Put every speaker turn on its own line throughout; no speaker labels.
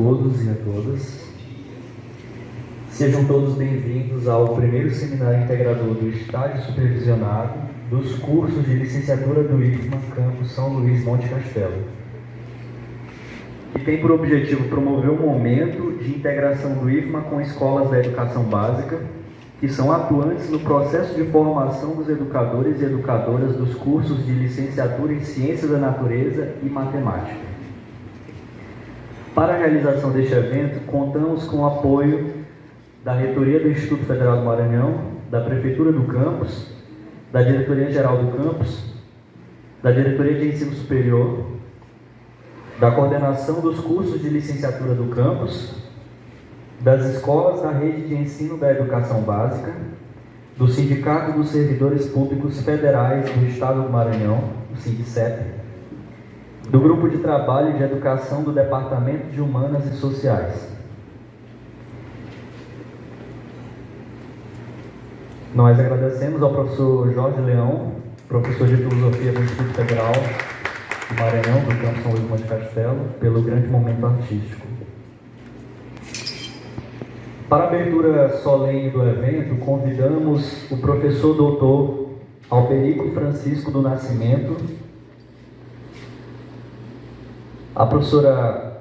todos e a todas. Sejam todos bem-vindos ao primeiro seminário integrador do estágio supervisionado dos cursos de licenciatura do IFMA Campus São Luís Monte Castelo, que tem por objetivo promover um momento de integração do IFMA com escolas da educação básica, que são atuantes no processo de formação dos educadores e educadoras dos cursos de licenciatura em Ciências da Natureza e Matemática. Para a realização deste evento, contamos com o apoio da Reitoria do Instituto Federal do Maranhão, da Prefeitura do Campus, da Diretoria-Geral do Campus, da Diretoria de Ensino Superior, da coordenação dos cursos de licenciatura do campus, das escolas da rede de ensino da educação básica, do Sindicato dos Servidores Públicos Federais do Estado do Maranhão, o SINDCEP, do Grupo de Trabalho de Educação do Departamento de Humanas e Sociais. Nós agradecemos ao professor Jorge Leão, professor de Filosofia do Instituto Federal do Maranhão, do Campus São Luís Monte Castelo, pelo grande momento artístico. Para a abertura solene do evento, convidamos o professor doutor Alberico Francisco do Nascimento, a professora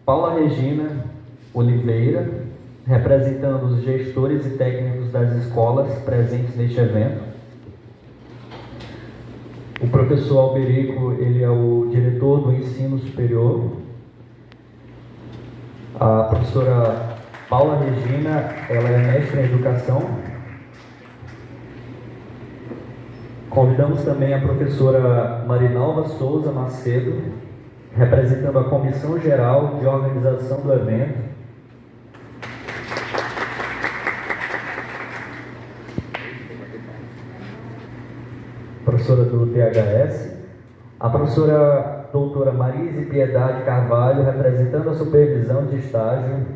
Paula Regina Oliveira, representando os gestores e técnicos das escolas presentes neste evento. O professor Alberico, ele é o diretor do ensino superior. A professora Paula Regina, ela é mestre em educação. Convidamos também a professora Marinalva Souza Macedo, representando a Comissão Geral de Organização do evento. Professora do THS, a professora doutora Marise Piedade Carvalho, representando a supervisão de estágio.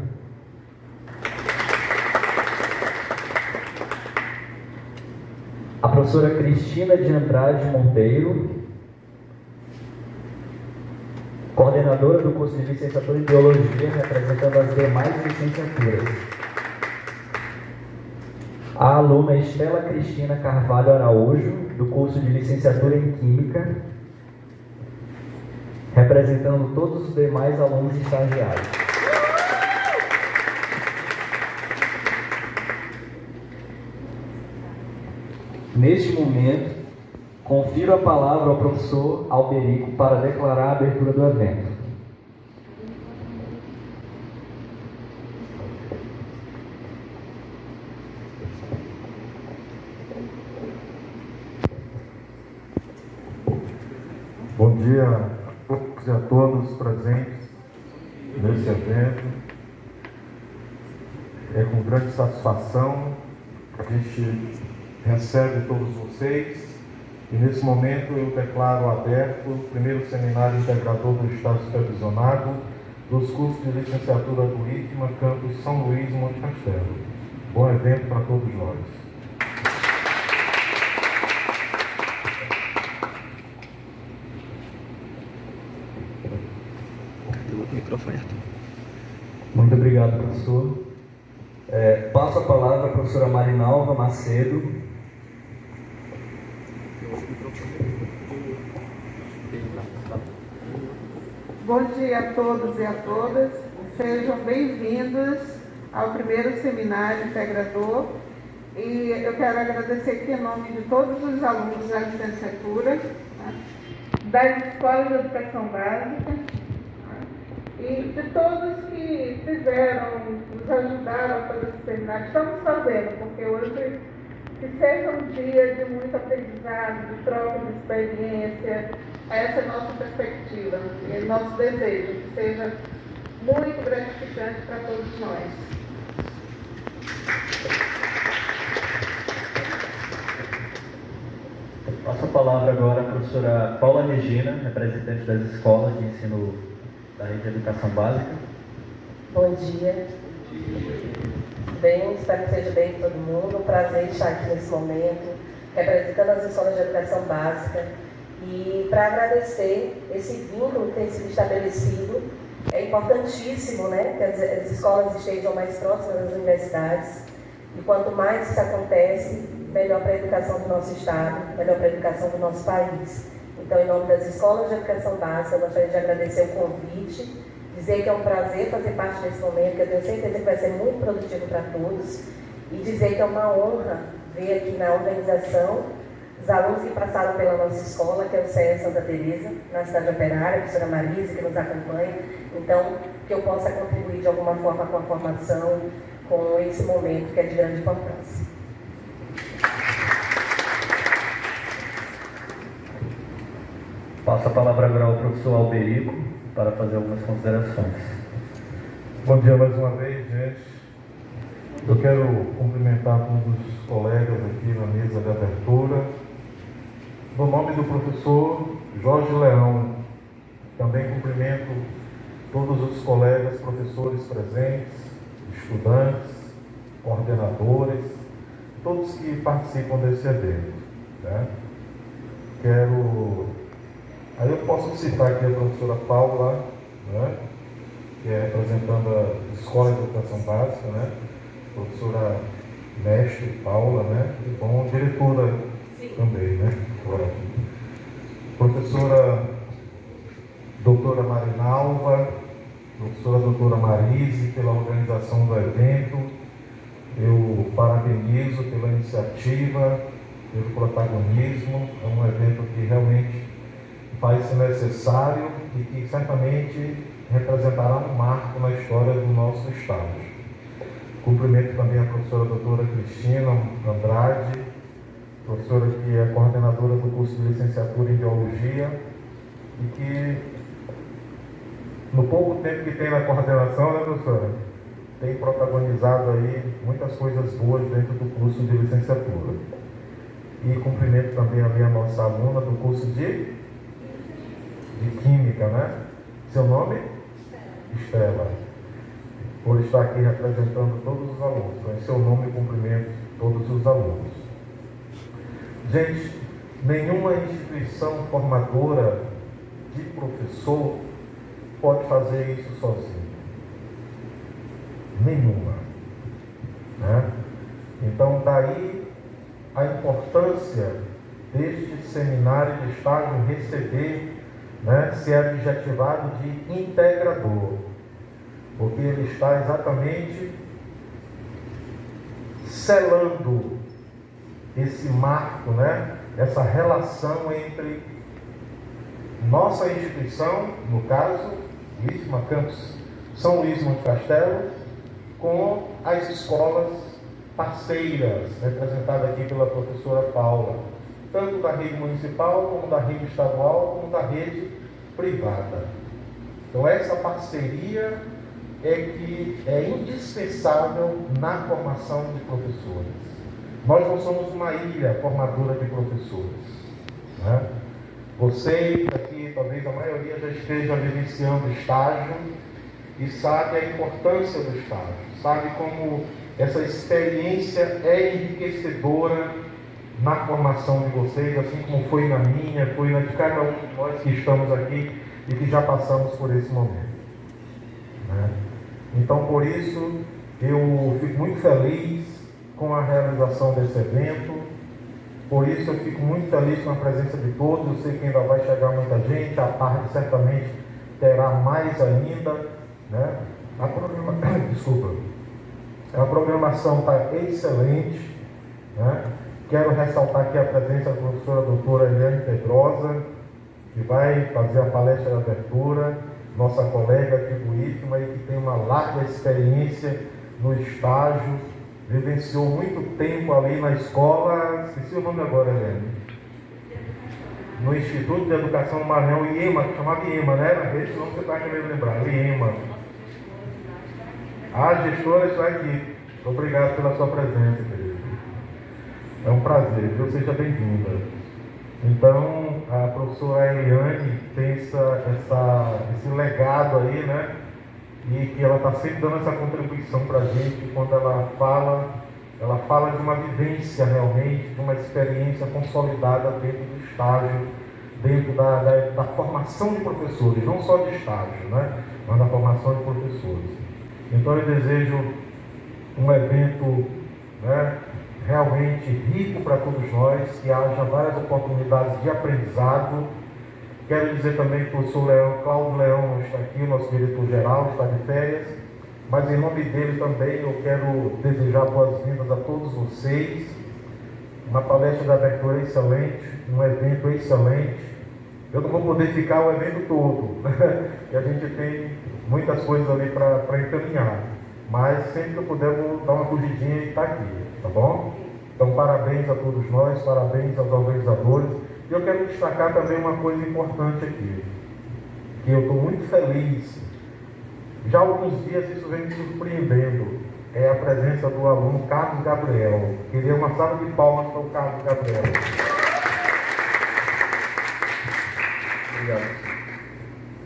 A professora Cristina de Andrade Monteiro, coordenadora do curso de licenciatura em Biologia, representando as demais licenciaturas. A aluna Estela Cristina Carvalho Araújo, do curso de licenciatura em Química, representando todos os demais alunos estagiários. Neste momento, confiro a palavra ao professor Alberico para declarar a abertura do evento.
Bom dia a todos e a todas presentes nesse evento. É com grande satisfação que a gente recebe todos vocês e nesse momento eu declaro aberto o primeiro seminário integrador do estágio supervisionado dos cursos de licenciatura do IFMA Campus São Luís Monte Castelo. Bom evento para todos nós.
Muito obrigado, professor. Passo a palavra à professora Marinalva Macedo.
Bom dia a todos e a todas. Sejam bem-vindos ao primeiro seminário integrador. E eu quero agradecer aqui em nome de todos os alunos da licenciatura, né, das escolas de educação básica, e de todos que fizeram, nos ajudaram a fazer esse seminário. Estamos fazendo, porque hoje que seja um dia de muito aprendizado, de troca de experiência. Essa é a nossa perspectiva e nosso desejo, que seja muito gratificante para todos nós.
Passo a palavra agora à professora Paula Regina, representante das escolas de ensino da rede de educação básica.
Bom dia. Bem, espero que esteja bem todo mundo. Um prazer estar aqui nesse momento, representando as escolas de educação básica e para agradecer esse vínculo que tem sido estabelecido É importantíssimo, né, que as escolas estejam mais próximas das universidades, e quanto mais isso acontece, melhor para a educação do nosso Estado, melhor para a educação do nosso país. Então, em nome das escolas de educação básica, eu gostaria de agradecer o convite, dizer que é um prazer fazer parte desse momento, que eu tenho certeza que vai ser muito produtivo para todos, e dizer que é uma honra ver aqui na organização os alunos que passaram pela nossa escola, que é o CEA Santa Teresa, na cidade operária, a professora Marisa, que nos acompanha. Então, que eu possa contribuir de alguma forma com a formação, com esse momento que é de grande importância.
Passo a palavra agora ao professor Alberico para fazer algumas considerações.
Bom dia mais uma vez, gente. Eu quero cumprimentar todos os colegas aqui na mesa de abertura. No nome do professor Jorge Leão, também cumprimento todos os colegas professores presentes, estudantes, coordenadores, todos que participam desse evento, né? Aí eu posso citar aqui a professora Paula, né, que é representando a Escola de Educação Básica, né? Professora mestre Paula, né? E bom, diretora também, né? Professora doutora Marinalva, professora doutora Marise, pela organização do evento. Eu parabenizo pela iniciativa, pelo protagonismo. É um evento que realmente faz-se necessário e que certamente representará um marco na história do nosso Estado. Cumprimento também a professora doutora Cristina Andrade, professora que é coordenadora do curso de licenciatura em Biologia e que, no pouco tempo que tem na coordenação, né, professora, tem protagonizado aí muitas coisas boas dentro do curso de licenciatura. E cumprimento também ali a nossa aluna do curso de Química, né? Seu nome? Estela. Por estar aqui representando todos os alunos. Então, em seu nome, cumprimento todos os alunos. Gente, nenhuma instituição formadora de professor pode fazer isso sozinho. Nenhuma. Né? Então, daí a importância deste seminário de estágio receber, né, ser adjetivado de integrador, porque ele está exatamente selando esse marco, né, essa relação entre nossa instituição, no caso, IFMA Campus São Luís Monte Castelo, com as escolas parceiras, representadas aqui pela professora Paula, tanto da rede municipal, como da rede estadual, como da rede privada. Então, essa parceria é que é indispensável na formação de professores. Nós não somos uma ilha formadora de professores, né? Vocês aqui, talvez a maioria já esteja vivenciando estágio e sabe a importância do estágio, sabe como essa experiência é enriquecedora na formação de vocês, assim como foi na minha, foi na de cada um de nós que estamos aqui e que já passamos por esse momento, né? Então, por isso, eu fico muito feliz com a realização desse evento, por isso eu fico muito feliz com a presença de todos. Eu sei que ainda vai chegar muita gente, à tarde certamente terá mais ainda, né? A programação está excelente, né? Quero ressaltar aqui a presença da professora doutora Eliane Pedrosa, que vai fazer a palestra de abertura, nossa colega aqui do IFMA e que tem uma larga experiência no estágio, vivenciou muito tempo ali na escola, esqueci o nome agora, Eliane, no Instituto de Educação do Maranhão, IEMA, que chamava IEMA, né? Esse nome você está querendo lembrar, IEMA. A gestora está aqui. Obrigado pela sua presença, querido. É um prazer, viu? Seja bem-vinda. Então, a professora Eliane tem esse legado aí, né? E que ela está sempre dando essa contribuição para a gente quando ela fala de uma vivência realmente, de uma experiência consolidada dentro do estágio dentro da formação de professores, não só de estágio, né? Mas da formação de professores. Então eu desejo um evento, né, realmente rico para todos nós, que haja várias oportunidades de aprendizado. Quero dizer também que o professor Cláudio Leão não está aqui, nosso diretor-geral, está de férias, mas em nome dele também eu quero desejar boas-vindas a todos vocês. Uma palestra de abertura excelente, um evento excelente. Eu não vou poder ficar o evento todo, e a gente tem muitas coisas ali para encaminhar, mas sempre que eu puder vou dar uma fugidinha e estar aqui, tá bom? Então parabéns a todos nós, parabéns aos organizadores. E eu quero destacar também uma coisa importante aqui, que eu estou muito feliz. Já há alguns dias isso vem me surpreendendo, é a presença do aluno Carlos Gabriel. Queria uma salva de palmas para o Carlos Gabriel. Obrigado.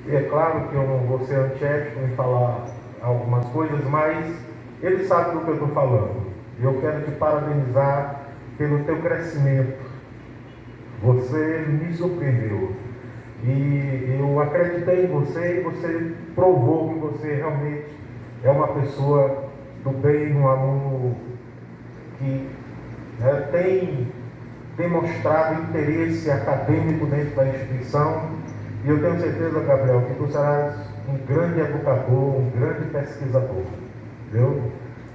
E é claro que eu não vou ser antiético em falar algumas coisas, mas ele sabe do que eu estou falando. E eu quero te parabenizar pelo teu crescimento. Você me surpreendeu. E eu acreditei em você e você provou que você realmente é uma pessoa do bem, um aluno que tem mostrado interesse acadêmico dentro da instituição. E eu tenho certeza, Gabriel, que tu serás um grande educador, um grande pesquisador. Entendeu?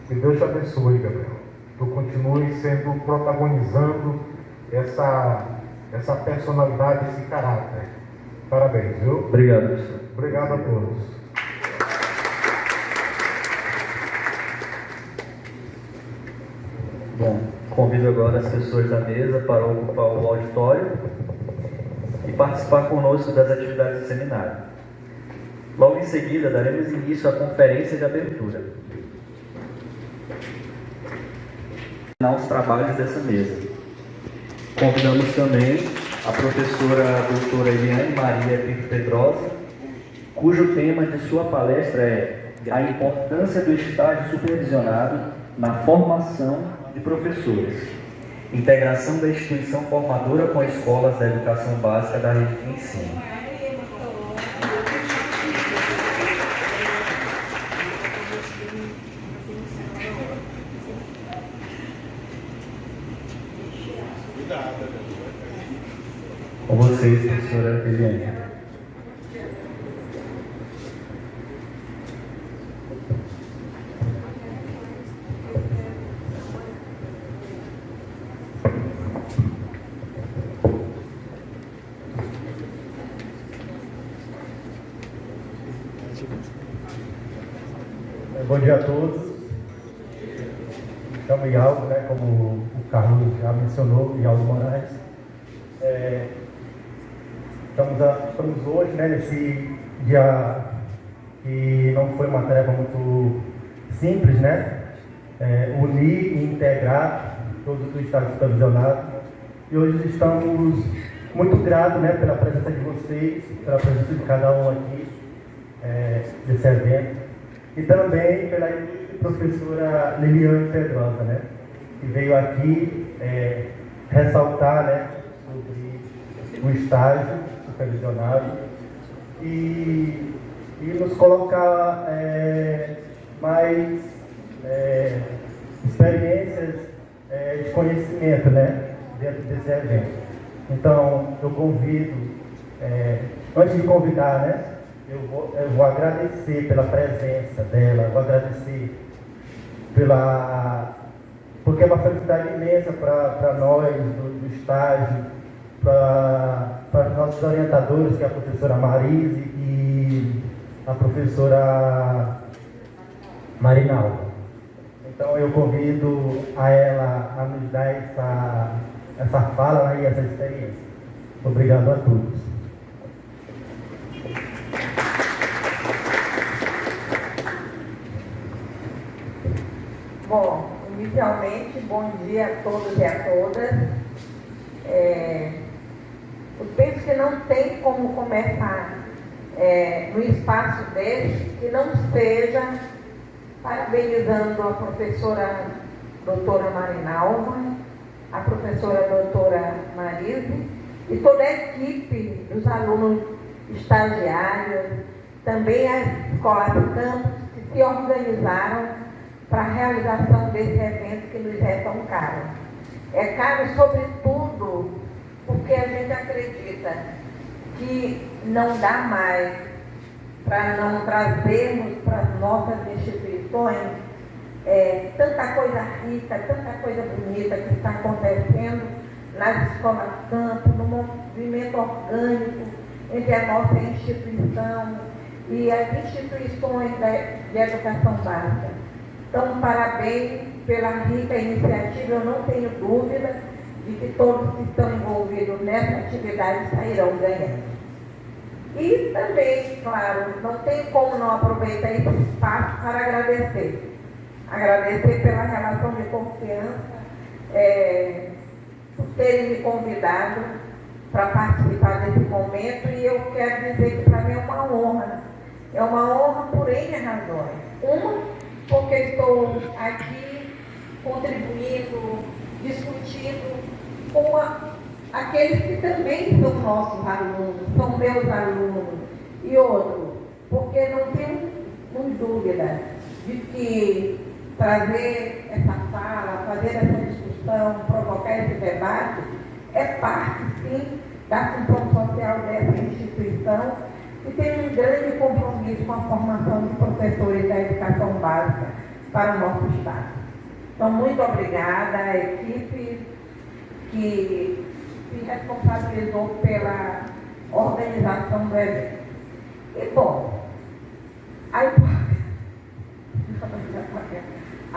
Que Deus te abençoe, Gabriel. Tu continue sendo, protagonizando essa personalidade, esse caráter. Parabéns, viu?
Obrigado, professor.
Obrigado a todos.
Bom, convido agora as pessoas da mesa para ocupar o auditório e participar conosco das atividades do seminário. Logo em seguida, daremos início à conferência de abertura. Os trabalhos dessa mesa. Convidamos também a professora doutora Eliane Maria Pinto Pedrosa, cujo tema de sua palestra é a importância do estágio supervisionado na formação de professores, integração da instituição formadora com escolas da educação básica da rede de ensino. Com vocês, professora Eliane.
Bom dia a todos. Me chamo Ialdo, né, como o Carlos já mencionou, Ialdo Moraes. Estamos hoje, né, nesse dia que não foi uma tarefa muito simples, né? Unir e integrar todos os estados supervisionados. E hoje estamos muito gratos, né, pela presença de vocês, pela presença de cada um aqui desse evento. E também pela professora Liliane Pedrosa, né, que veio aqui ressaltar, né, sobre o estágio supervisionado e nos colocar mais experiências de conhecimento, né, dentro desse evento. Então, eu convido, antes de convidar, né, eu vou agradecer pela presença dela, vou agradecer porque é uma felicidade imensa para nós do estágio, para os nossos orientadores, que é a professora Marise e a professora Marinalva. Então eu convido a ela a nos dar essa fala, né, e essa experiência. Obrigado a todos.
Bom, inicialmente, bom dia a todos e a todas. Eu penso que não tem como começar no espaço desse que não seja parabenizando a professora doutora Marinalva, a professora doutora Marise e toda a equipe dos alunos estagiários, também as escolas do campus que se organizaram para a realização desse evento que nos é tão caro. É caro, sobretudo, porque a gente acredita que não dá mais para não trazermos para as nossas instituições tanta coisa rica, tanta coisa bonita que está acontecendo nas escolas campo, no movimento orgânico entre a nossa instituição e as instituições de educação básica. Então, parabéns pela rica iniciativa, eu não tenho dúvida de que todos que estão envolvidos nessa atividade sairão ganhando. E também, claro, não tem como não aproveitar esse espaço para agradecer. Agradecer pela relação de confiança, por terem me convidado para participar desse momento, e eu quero dizer que para mim é uma honra. É uma honra por N razões. Uma, porque estou aqui contribuindo, discutindo com aqueles que também são nossos alunos, são meus alunos. E outro, porque não tenho dúvida de que trazer essa fala, fazer essa discussão, provocar esse debate, é parte, sim, da função social dessa instituição, e tem um grande compromisso com a formação de professores da educação básica para o nosso Estado. Então, muito obrigada à equipe que se responsabilizou pela organização do evento. E, bom, a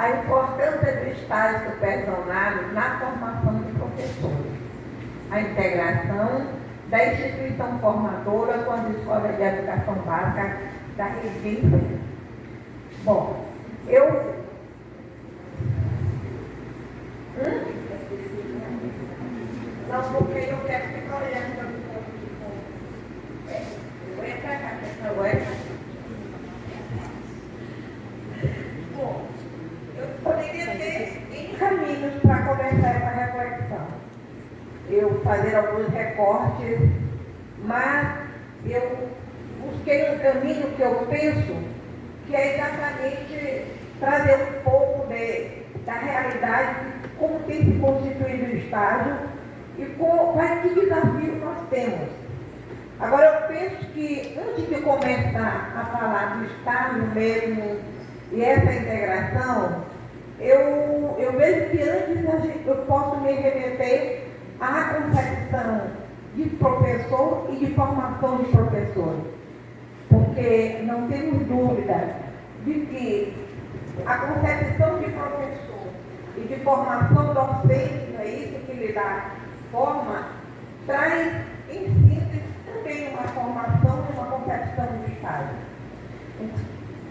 importância do estágio supervisionado na formação de professores, a integração da instituição formadora com as escolas de educação básica da região. Bom, não, porque eu quero ficar olhando para o vou entrar cá, Bom, eu poderia ter N caminhos para começar essa reflexão. Eu fazer alguns recortes, mas eu busquei um caminho que eu penso que é exatamente trazer um pouco da realidade, como tem se constituído o estágio e quais que desafios nós temos. Agora, eu penso que antes de começar a falar do estágio mesmo e essa integração, eu vejo que antes eu posso me remeter à concepção de professor e de formação de professores. Porque não temos dúvida de que a concepção de professor e de formação docente, é isso que lhe dá forma, traz em síntese também uma formação e uma concepção de estágio.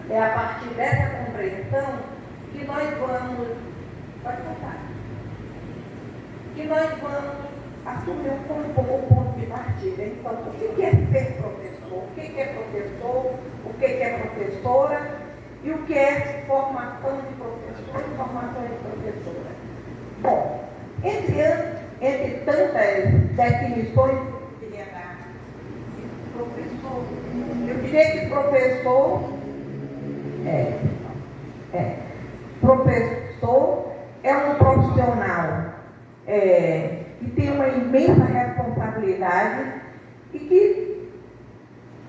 É a partir dessa compreensão que nós vamos, assumir como ponto de partida. Então, o que é ser professor? O que é professor? O que é professora? E o que é formação de professor e formação de professora? Bom, entre tantas definições que eu queria dar, eu diria que professor é um profissional que tem uma imensa responsabilidade e que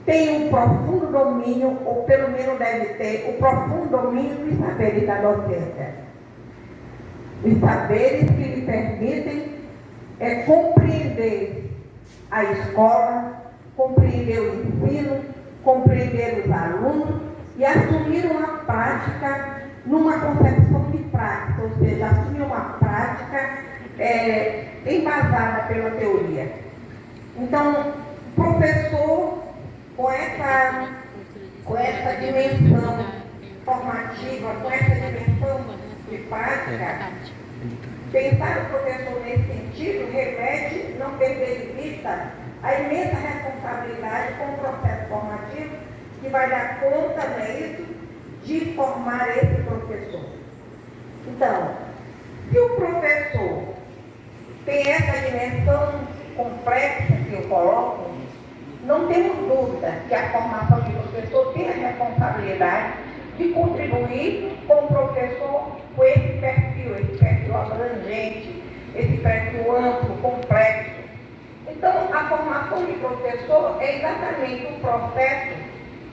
tem um profundo domínio, ou pelo menos deve ter, o profundo domínio dos saberes da docência. Os saberes que lhe permitem compreender a escola, compreender o ensino, compreender os alunos e assumir uma prática numa concepção de prática, ou seja, assumir uma prática embasada pela teoria. Então, professor, com essa dimensão formativa, com essa dimensão de prática, pensar o professor nesse sentido remete, não perder de vista, a imensa responsabilidade com o processo formativo que vai dar conta, não é isso, de formar esse professor. Então, se o professor tem essa dimensão complexo que eu coloco, não temos dúvida que a formação de professor tem a responsabilidade de contribuir com o professor com esse perfil abrangente, esse perfil amplo, complexo. Então, a formação de professor é exatamente o processo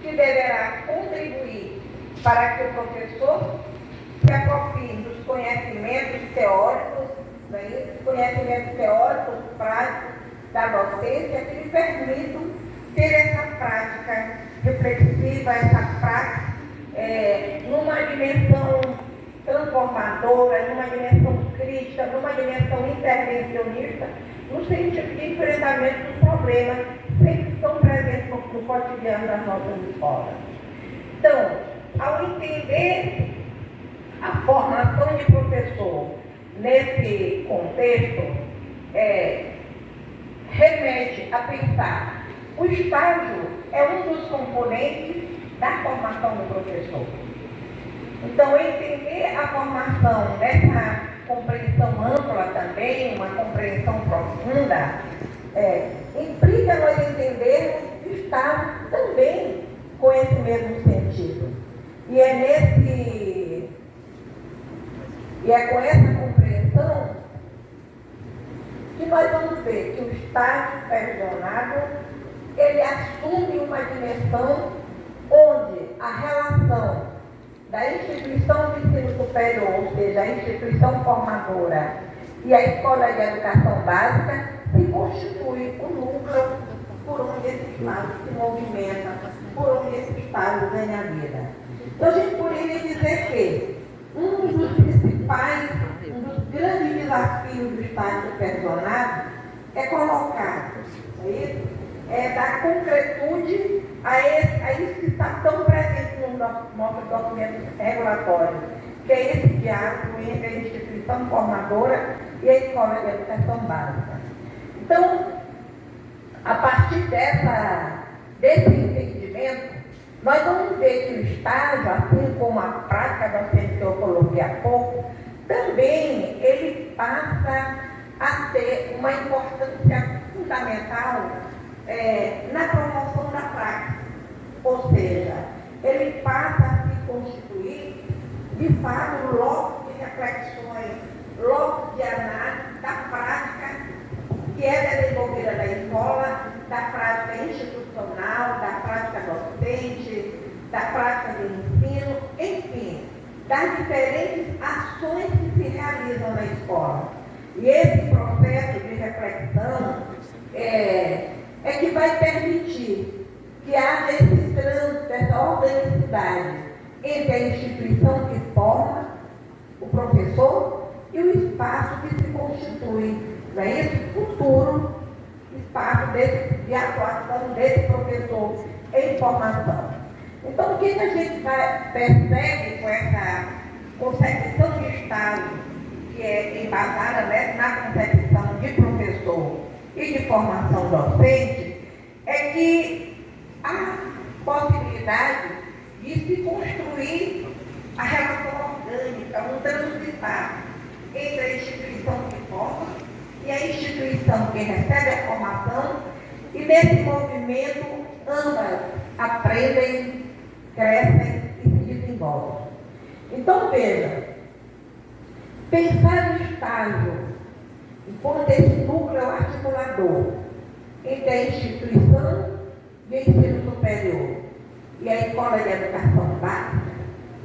que deverá contribuir para que o professor se aproprie dos conhecimentos teóricos, práticos da docência, que lhe permitam ter essa prática reflexiva, essa prática numa dimensão transformadora, numa dimensão crítica, numa dimensão intervencionista, no sentido de enfrentamento dos problemas sempre estão presentes no cotidiano das nossas escolas. Então, ao entender a formação de professor nesse contexto, remete a pensar o estágio é um dos componentes da formação do professor. Então, entender a formação nessa compreensão ampla também, uma compreensão profunda, implica nós entendermos o estágio também com esse mesmo sentido. E é com essa compreensão que nós vamos ver que o estágio supervisionado, ele assume uma dimensão onde a relação da instituição de ensino superior, ou seja, a instituição formadora, e a escola de educação básica, se constitui o núcleo por onde esse estado se movimenta, por onde esse estado ganha vida. Então, a gente poderia dizer que um dos principais, um dos grandes desafios do estado supervisionado é colocar, dar concretude a isso que está tão presente no nosso documento regulatório, que é esse diálogo entre a instituição formadora e a escola de educação básica. Então, a partir desse entendimento, nós vamos ver que o estágio, assim como a prática docente que eu coloquei há pouco, também ele passa a ter uma importância fundamental na promoção da prática. Ou seja, ele passa a se constituir, de fato, blocos de reflexões, blocos de análise da prática que é desenvolvida na escola, da prática institucional, da prática docente, da prática de ensino, enfim, das diferentes ações que se realizam na escola. E esse processo de reflexão é que vai permitir que haja esse trânsito, essa organicidade entre a instituição que forma o professor e o espaço que se constitui, não é isso? Futuro espaço de atuação desse professor em formação. Então, o que a gente percebe com essa concepção de Estado, que é embasada na concepção de professor e de formação docente, é que há possibilidade de se construir a relação orgânica, um transitar entre a instituição que forma e a instituição que recebe a formação, e nesse movimento ambas aprendem, crescem e se desenvolvem. Então, veja, pensar no estágio enquanto esse núcleo articulador entre a instituição de ensino superior e a escola de educação básica,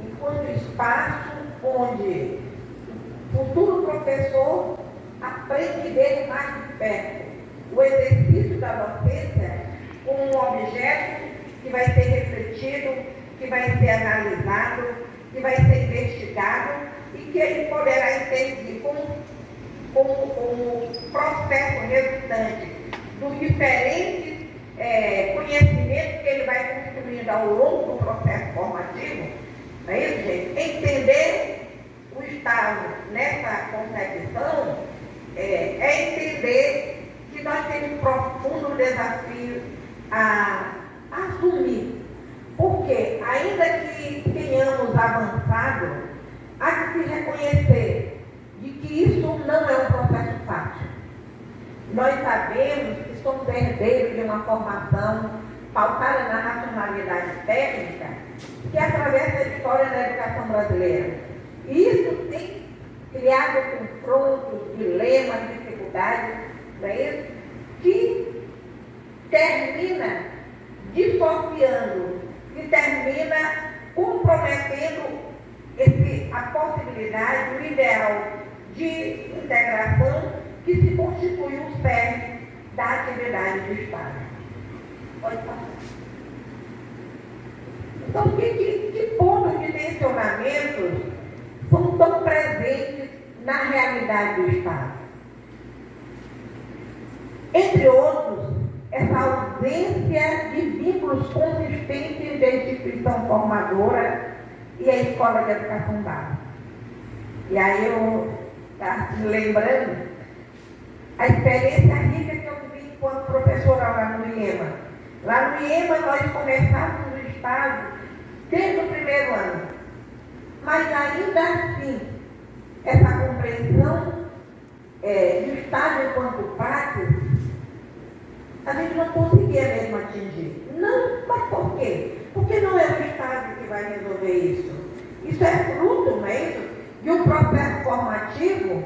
enquanto espaço onde o futuro professor aprende dele mais de perto o exercício da docência como um objeto que vai ser refletido, que vai ser analisado, que vai ser investigado e que ele poderá intervir com o processo resultante dos diferentes conhecimentos que ele vai construindo ao longo do processo formativo. Não é isso, gente? Entender o Estado nessa concepção é entender que nós temos um profundo desafio a assumir. Porque, ainda que tenhamos avançado, há que se reconhecer de que isso não é um processo fácil. nós sabemos que somos herdeiros de uma formação pautada na racionalidade técnica que atravessa a história da educação brasileira. E isso tem criado confrontos, dilemas, dificuldades, não é isso? Que termina dissociando e termina comprometendo a possibilidade, o ideal de integração que se constitui o cerne da atividade do Estado. Pode passar. Então, que pontos de tensionamento são tão presentes na realidade do Estado? Entre outros, essa ausência de vínculos consistentes entre a instituição formadora e a escola de educação básica. E aí eu estava me lembrando a experiência rica que eu vivi enquanto professora lá no IEMA. Lá no IEMA nós começávamos o estágio desde o primeiro ano. Mas ainda assim, essa compreensão do estágio enquanto prática, a gente não conseguia mesmo atingir. Não, mas por quê? Porque não é o Estado que vai resolver isso. Isso é fruto, não é isso? De um processo formativo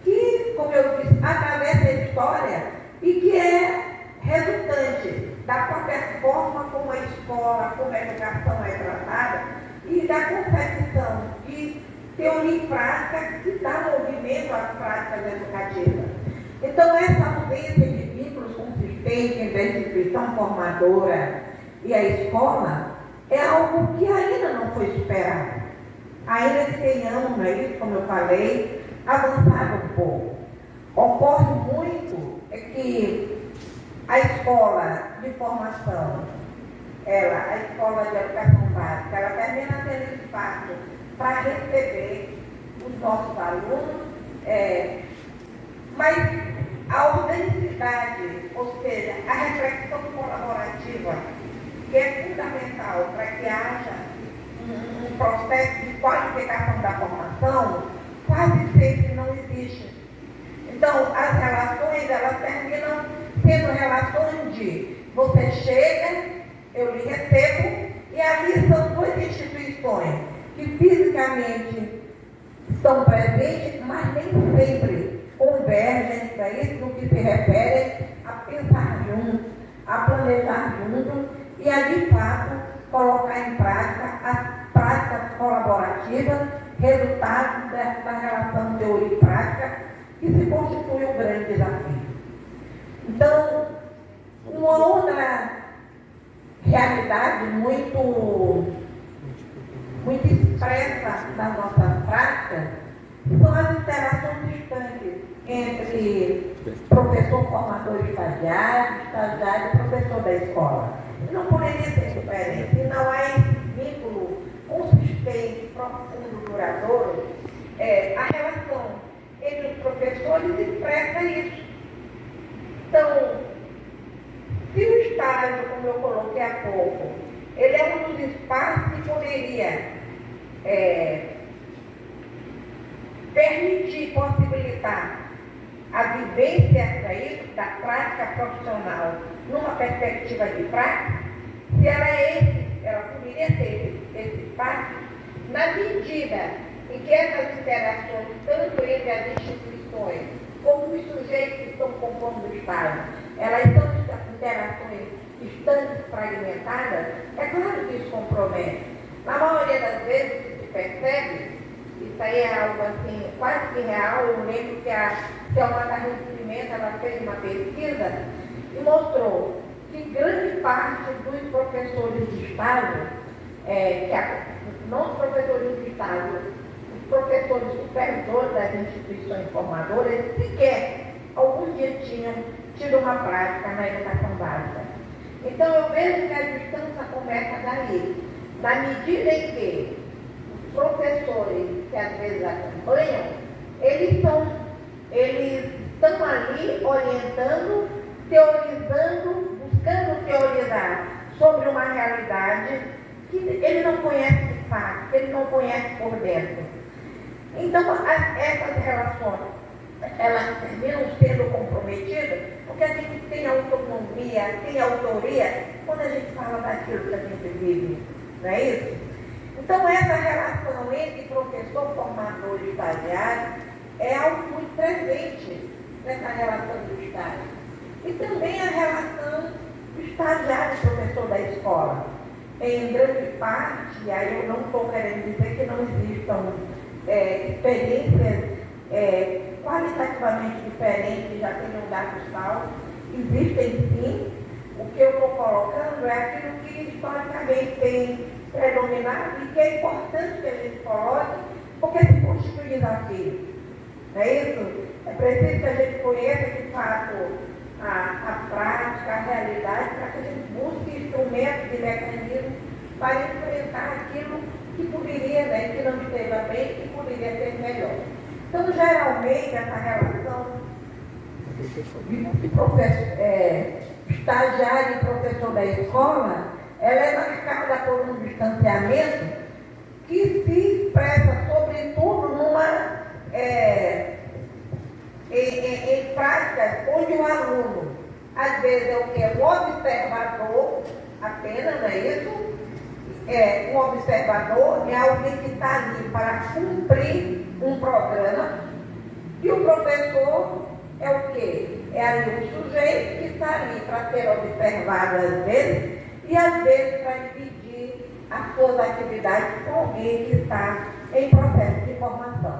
que, como eu disse, atravessa a história e que é resultante da própria forma como a escola, como a educação é tratada e da concepção de teoria e prática que dá movimento às práticas educativas. Então, essa ausência de vínculos consistentes entre a instituição formadora e a escola é algo que ainda não foi superado. Ainda que tenhamos, não é isso, como eu falei, avançado um pouco. Ocorre muito que a escola de formação, a escola de educação básica, ela termina tendo espaço para receber os nossos alunos, mas a organicidade, ou seja, a reflexão colaborativa, que é fundamental para que haja um processo de qualificação da formação, quase sempre não existe. Então, as relações, elas terminam sendo relações de você chega, eu lhe recebo, e ali são duas instituições que fisicamente estão presentes, mas nem sempre convergem para isso no que se refere a pensar juntos, a planejar juntos e a, de fato, colocar em prática as práticas colaborativas, resultados dessa relação teoria e prática, que se constitui um grande desafio. Então, uma outra realidade muito expressa nas nossas práticas são as interações distantes entre professor formador estagiário e professor da escola. Não poderia ser diferente, se não há esse vínculo consistente, profundo, duradouro, a relação entre os professores expressa isso. Então, se o estágio, como eu coloquei há pouco, ele é um dos espaços que poderia permitir, possibilitar a vivência da prática profissional numa perspectiva de prática, se ela poderia ter esse espaço na medida em que essas interações, tanto entre as instituições como os sujeitos que estão compondo o Estado, elas são interações distantes, fragmentadas, é claro que isso compromete. Na maioria das vezes se percebe, isso aí é algo assim, quase que real. Eu lembro que a Carlos Pimenta, ela fez uma pesquisa e mostrou que grande parte dos professores de estágio, não os professores de estágio, os professores supervisores das instituições formadoras, sequer algum dia tinham tido uma prática na educação básica. Então eu vejo que a distância começa daí, na medida em que os professores que às vezes acompanham, eles estão ali orientando, teorizando, buscando teorizar sobre uma realidade que ele não conhece de fato, que ele não conhece por dentro. Então, essas relações elas terminam sendo comprometidas, porque a gente tem autonomia, tem autoria, quando a gente fala daquilo que a gente vive, não é isso? Então, essa relação entre professor, formador e estagiário é algo muito presente nessa relação do estágio. E também a relação do estagiário e professor da escola. Em grande parte, e aí eu não estou querendo dizer que não existam experiências qualitativamente diferentes, já tenham dados tal, existem sim. O que eu estou colocando é aquilo que historicamente tem predominado e que é importante que a gente coloque, porque se constitui desafio. Não é isso? É preciso que a gente conheça de fato a prática, a realidade, para que a gente busque instrumentos e mecanismos para enfrentar aquilo que poderia, né, que não esteja bem, que poderia ser melhor. Então, geralmente, essa relação de estagiário e professor da escola, ela é marcada por um distanciamento que se expressa, sobretudo, em práticas onde o aluno, às vezes, é o que? Um observador apenas, não é isso? Um observador é alguém que está ali para cumprir um programa, e o professor é o quê? É ali um sujeito que está ali para ser observado às vezes, e às vezes para dividir as suas atividades com alguém que está em processo de formação.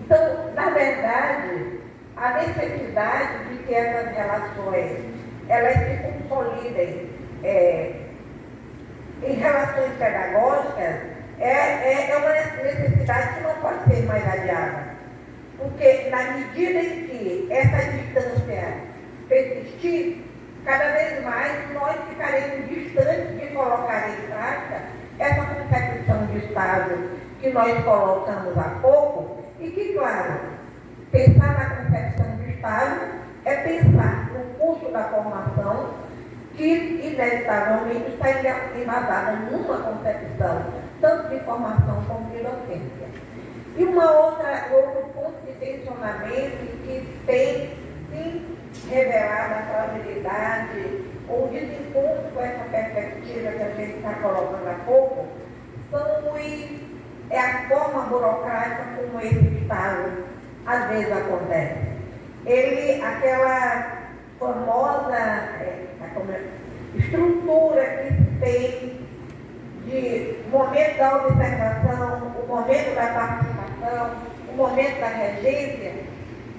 Então, na verdade, a necessidade de que essas relações elas se consolidem em relações pedagógicas é uma necessidade que não pode ser mais adiada. Porque na medida em que essa distância persistir, cada vez mais nós ficaremos distantes de colocar em prática essa concepção de Estado que nós colocamos há pouco, e que, claro, pensar na concepção de Estado é pensar no curso da formação que, inevitavelmente, está embasada numa concepção, tanto de formação como de docência. E outro ponto de tensionamento que tem, sim, revelado a fragilidade ou desencontro com essa perspectiva que a gente está colocando há pouco, é a forma burocrática como esse Estado às vezes acontece. Aquela famosa estrutura que se tem de momento da observação, o momento da participação, o momento da regência,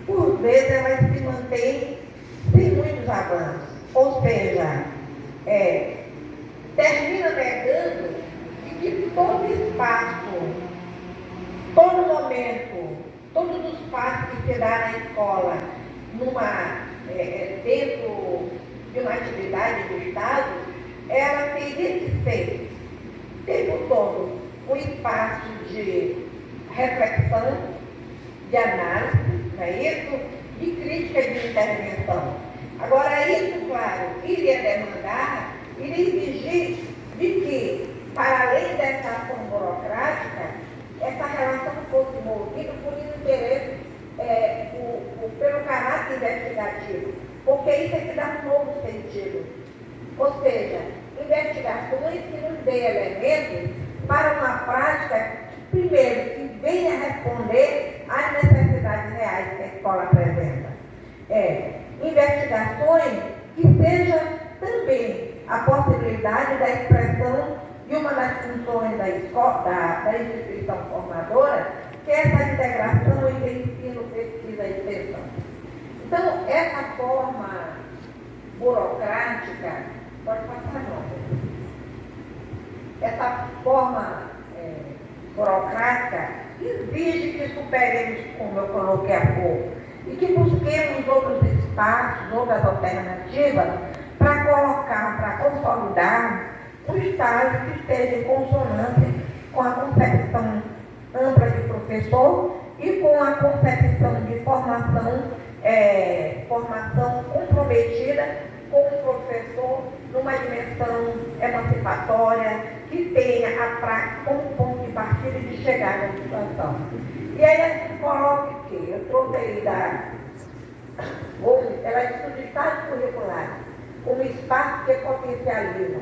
por vezes ela se mantém sem muitos avanços. Ou seja, termina negando que todo espaço, todo momento, todos os passos que se dá na escola, dentro de uma atividade do Estado, ela teria que ser, o tempo todo, um espaço de reflexão, de análise, não é isso? De crítica de intervenção. Agora, isso, claro, iria demandar, iria exigir de que, para além dessa ação burocrática, essa relação fosse movida por interesse, pelo caráter investigativo, porque isso é que dá um novo sentido. Ou seja, investigações que nos dêem elementos para uma prática, primeiro, que venha responder às necessidades reais que a escola apresenta. Investigações que seja também a possibilidade da expressão de uma das funções da escola, da instituição formadora, que é essa integração entre ensino, pesquisa e extensão. Então, essa forma burocrática, pode passar não, essa forma burocrática exige que superemos, como eu coloquei há pouco, e que busquemos outros espaços, outras alternativas, para colocar, para consolidar um estágio que esteja em consonância com a concepção ampla de professor e com a concepção de formação comprometida com o professor numa dimensão emancipatória, que tenha a prática como ponto de partida e de chegada à situação. E aí a gente coloca o quê? Eu trouxe aí ela estuda o estágio curricular, um espaço que potencializa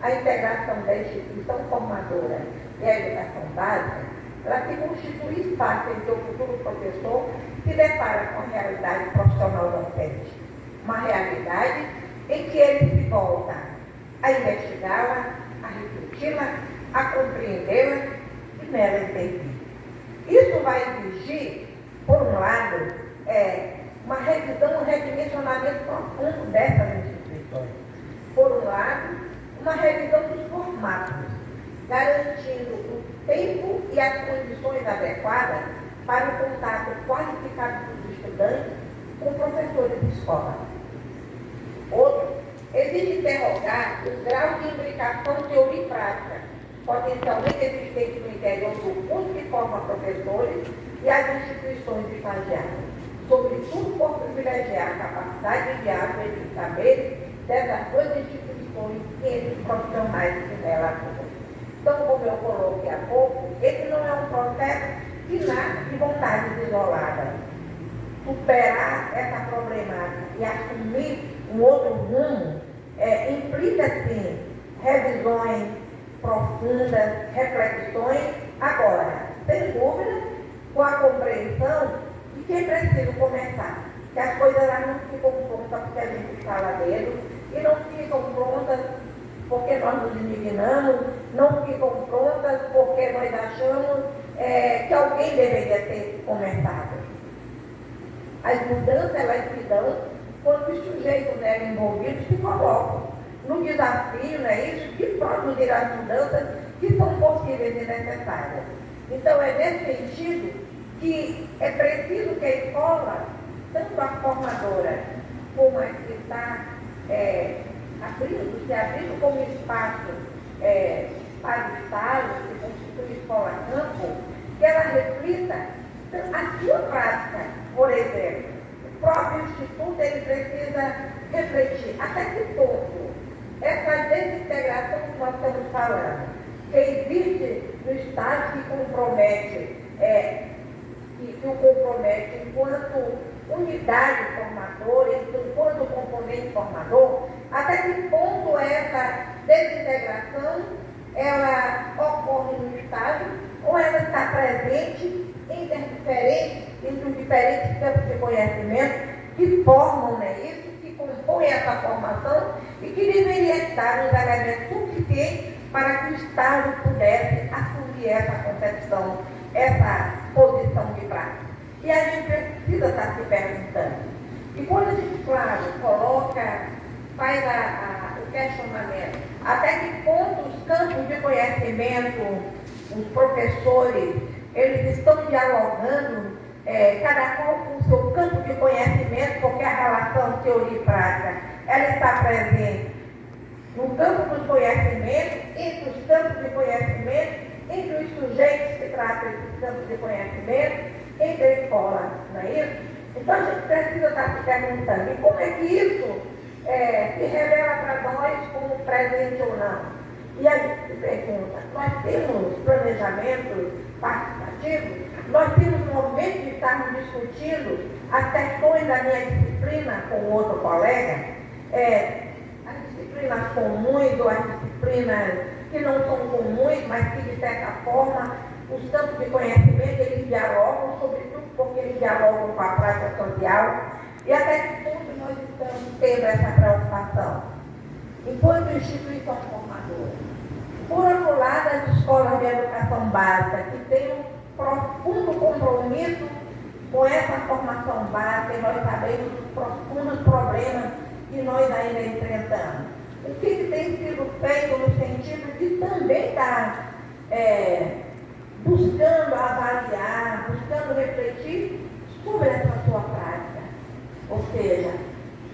a integração da instituição formadora e a educação básica, ela se constitui espaço em que o futuro professor se depara com a realidade profissional docente. Uma realidade em que ele se volta a investigá-la, a refleti-la, a compreendê-la e nela intervir. Isso vai exigir, por um lado, uma revisão, um redimensionamento profundo dessas instituições. Por um lado, uma revisão dos formatos, garantindo o tempo e as condições adequadas para o contato qualificado dos estudantes com professores de escola. Outro, exige interrogar o grau de imbricação teoria e prática, potencialmente existente no interior do curso que forma professores e as instituições de estagiários, sobretudo por privilegiar a capacidade de diálogo entre os saberes dessas duas instituições e entre os profissionais que nela atuam. Então, como eu coloquei há pouco, esse não é um processo que nasce de vontades isoladas. Superar essa problemática e assumir um outro rumo implica, sim, revisões profundas, reflexões, agora, sem dúvida, com a compreensão de que é preciso começar, que as coisas lá não ficam prontas porque a gente fala deles, e não ficam prontas porque nós nos indignamos, não ficam prontas porque nós achamos que alguém deveria ter começado. As mudanças, elas se dão quando os sujeitos nela envolvidos se colocam no desafio, não é isso, de produzir as mudanças que são possíveis e necessárias. Então, é nesse sentido que é preciso que a escola, tanto a formadora como a que está se abrindo como espaço para o Estado, que constitui escola-campo, que ela reflita a sua prática. Por exemplo, o próprio Instituto ele precisa refletir até que ponto essa desintegração que nós estamos falando, que existe no Estado que compromete, que o compromete enquanto unidade formadora, enquanto componente formador, até que ponto essa desintegração ela ocorre no Estado ou ela está presente entre os diferentes campos de conhecimento que formam isso, que compõem essa formação e que deveria estar nos elementos suficientes para que o Estado pudesse assumir essa concepção, essa posição de prática. E a gente precisa estar se perguntando. E quando a gente, claro, faz o questionamento, até que ponto os campos de conhecimento, os professores, eles estão dialogando, cada qual com o seu campo de conhecimento, porque a relação teoria e prática, ela está presente no campo dos conhecimentos, entre os campos de conhecimento, entre os sujeitos que tratam esses campos de conhecimento, entre a escola, não é isso? Então a gente precisa estar se perguntando, e como é que isso se revela para nós como presente ou não? E a gente se pergunta, nós temos planejamentos participativos, nós temos um momento de estarmos discutindo as questões da minha disciplina com outro colega, as disciplinas comuns ou as disciplinas que não são comuns, mas que de certa forma os campos de conhecimento eles dialogam, sobretudo porque eles dialogam com a prática social, e até que ponto nós estamos tendo essa preocupação, enquanto instituição formadora. Por outro lado, as escolas de educação básica, que têm um profundo compromisso com essa formação básica, e nós sabemos os profundos problemas que nós ainda enfrentamos. O que tem sido feito no sentido de também estar buscando avaliar, buscando refletir sobre essa sua prática? Ou seja,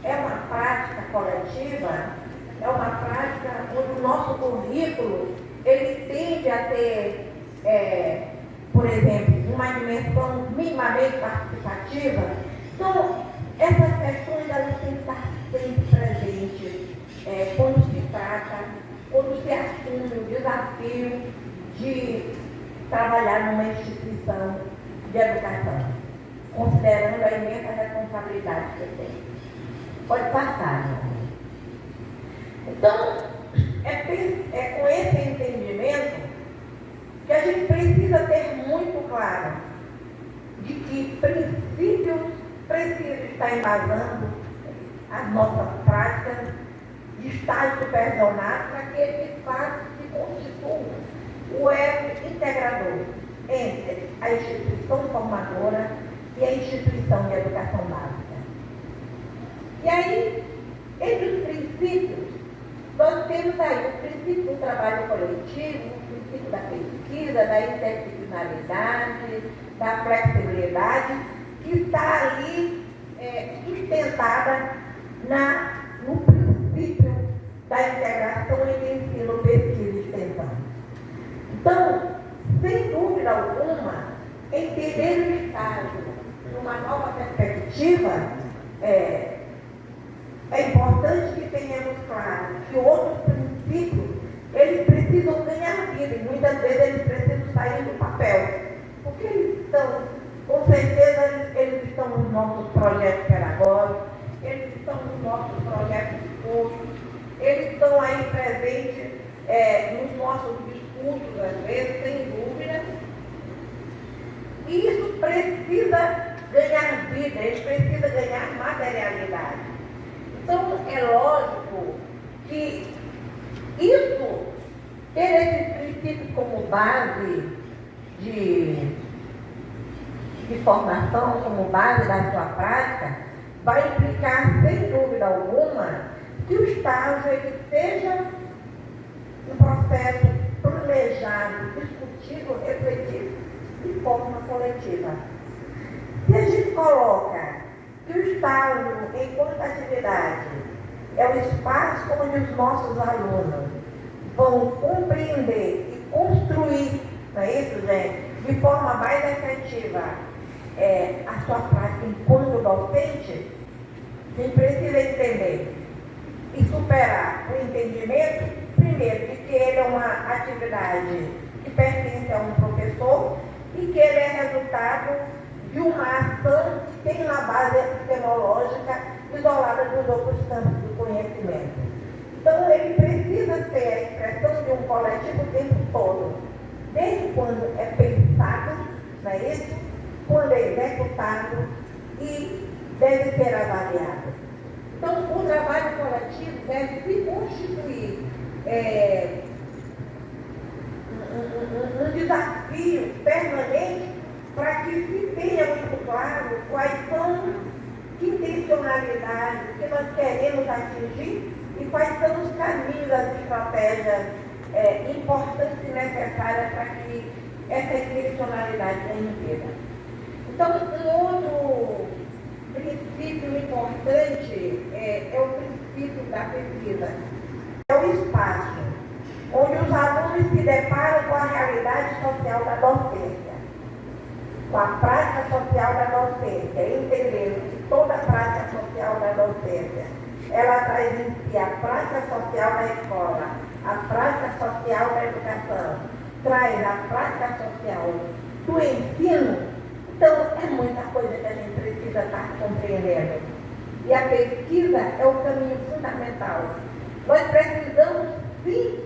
é uma prática coletiva, é uma prática onde o nosso currículo ele tende a ter, por exemplo, uma dimensão minimamente participativa. Então, essas questões elas têm que estar sempre presentes quando se trata, quando se assume o desafio de trabalhar numa instituição de educação, considerando a imensa responsabilidade que tem. Pode passar, meu amor. Então, é com esse entendimento que a gente precisa ter muito claro de que princípios precisam estar embasando as nossas práticas de estágio supervisionado para que ele faça que constitua o elo integrador entre a instituição formadora e a instituição de educação básica. E aí, entre os princípios, nós temos aí o princípio do trabalho coletivo, o princípio da pesquisa, da interdisciplinaridade, da flexibilidade, que está ali sustentada no princípio da integração entre ensino, pesquisa e extensão. Então, sem dúvida alguma, entender o estágio numa nova perspectiva é importante que tenhamos claro que outros princípios, eles precisam ganhar vida, e muitas vezes eles precisam sair do papel, porque eles estão, com certeza, eles estão nos nossos projetos pedagógicos, eles estão nos nossos projetos de curso, eles estão aí presentes nos nossos discursos, às vezes, sem dúvida, e isso precisa ganhar vida, ele precisa ganhar materialidade. Então, é lógico que isso, ter esses princípios como base de formação, como base da sua prática, vai implicar, sem dúvida alguma, que o estágio ele seja um processo planejado, discutido, refletido de forma coletiva. Se a gente coloca que o estágio, enquanto atividade, é o espaço onde os nossos alunos vão compreender e construir, não é isso, gente, de forma mais efetiva a sua prática enquanto docente, a gente precisa entender e superar o entendimento, primeiro, de que ele é uma atividade que pertence a um professor e que ele é resultado de uma ação que tem uma base epistemológica isolada dos outros campos do conhecimento. Então, ele precisa ser a expressão de um coletivo o tempo todo, desde quando é pensado, não é isso? Quando é executado e deve ser avaliado. Então, o trabalho coletivo deve se constituir um desafio permanente para que se tenha muito claro quais são que intencionalidades que nós queremos atingir e quais são os caminhos, as estratégias importantes e necessárias para que essa intencionalidade tenha vida. Então, um outro princípio importante é o princípio da pesquisa. É o espaço onde os alunos se deparam com a realidade social da docência, com a prática social da docência, entendendo que toda a prática social da docência, ela traz em si a prática social da escola, a prática social da educação, traz a prática social do ensino. Então, é muita coisa que a gente precisa estar compreendendo. E a pesquisa é o caminho fundamental. Nós precisamos, sim,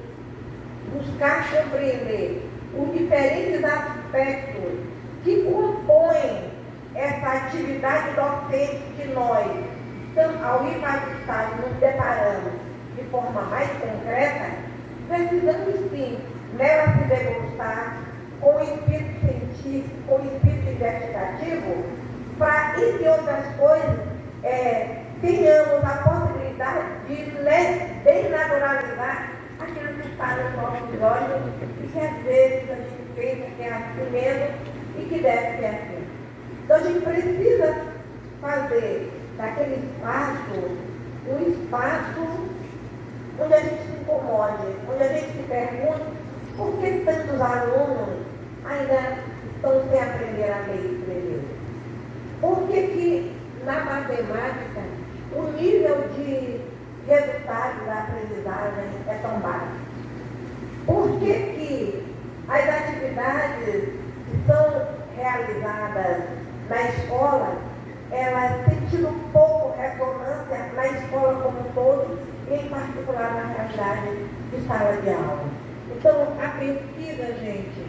buscar compreender os diferentes aspectos que compõem essa atividade docente que nós, ao ir para o estágio, nos deparamos de forma mais concreta. Precisamos, sim, nela se debruçar com o espírito científico, com o espírito investigativo, para, entre outras coisas, tenhamos a possibilidade de desnaturalizar aquilo que está nos nossos olhos e que às vezes a gente pensa que é assim mesmo e que deve ser assim. Então a gente precisa fazer daquele espaço um espaço onde a gente se incomode, onde a gente se pergunta por que tantos alunos ainda estão sem aprender a ler e escrever. Por que na matemática o nível de resultado da aprendizagem é tão baixo? Por que as atividades atividades que são realizadas na escola, elas têm tido pouco ressonância na escola como um todo, e em particular na realidade de sala de aula. Então, a pesquisa, gente,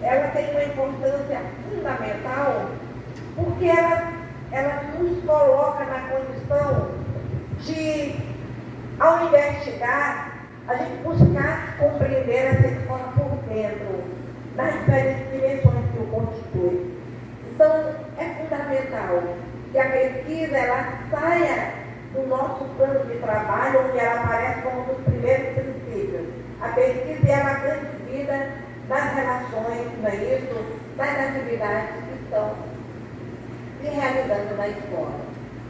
ela tem uma importância fundamental, porque ela nos coloca na condição de, ao investigar, a gente buscar compreender essa escola por dentro, nas diferentes dimensões que o constitui. Então, é fundamental que a pesquisa ela saia do nosso plano de trabalho, onde ela aparece como um dos primeiros princípios. A pesquisa é a grande vida das relações, não é isso? Das atividades que estão se realizando na escola.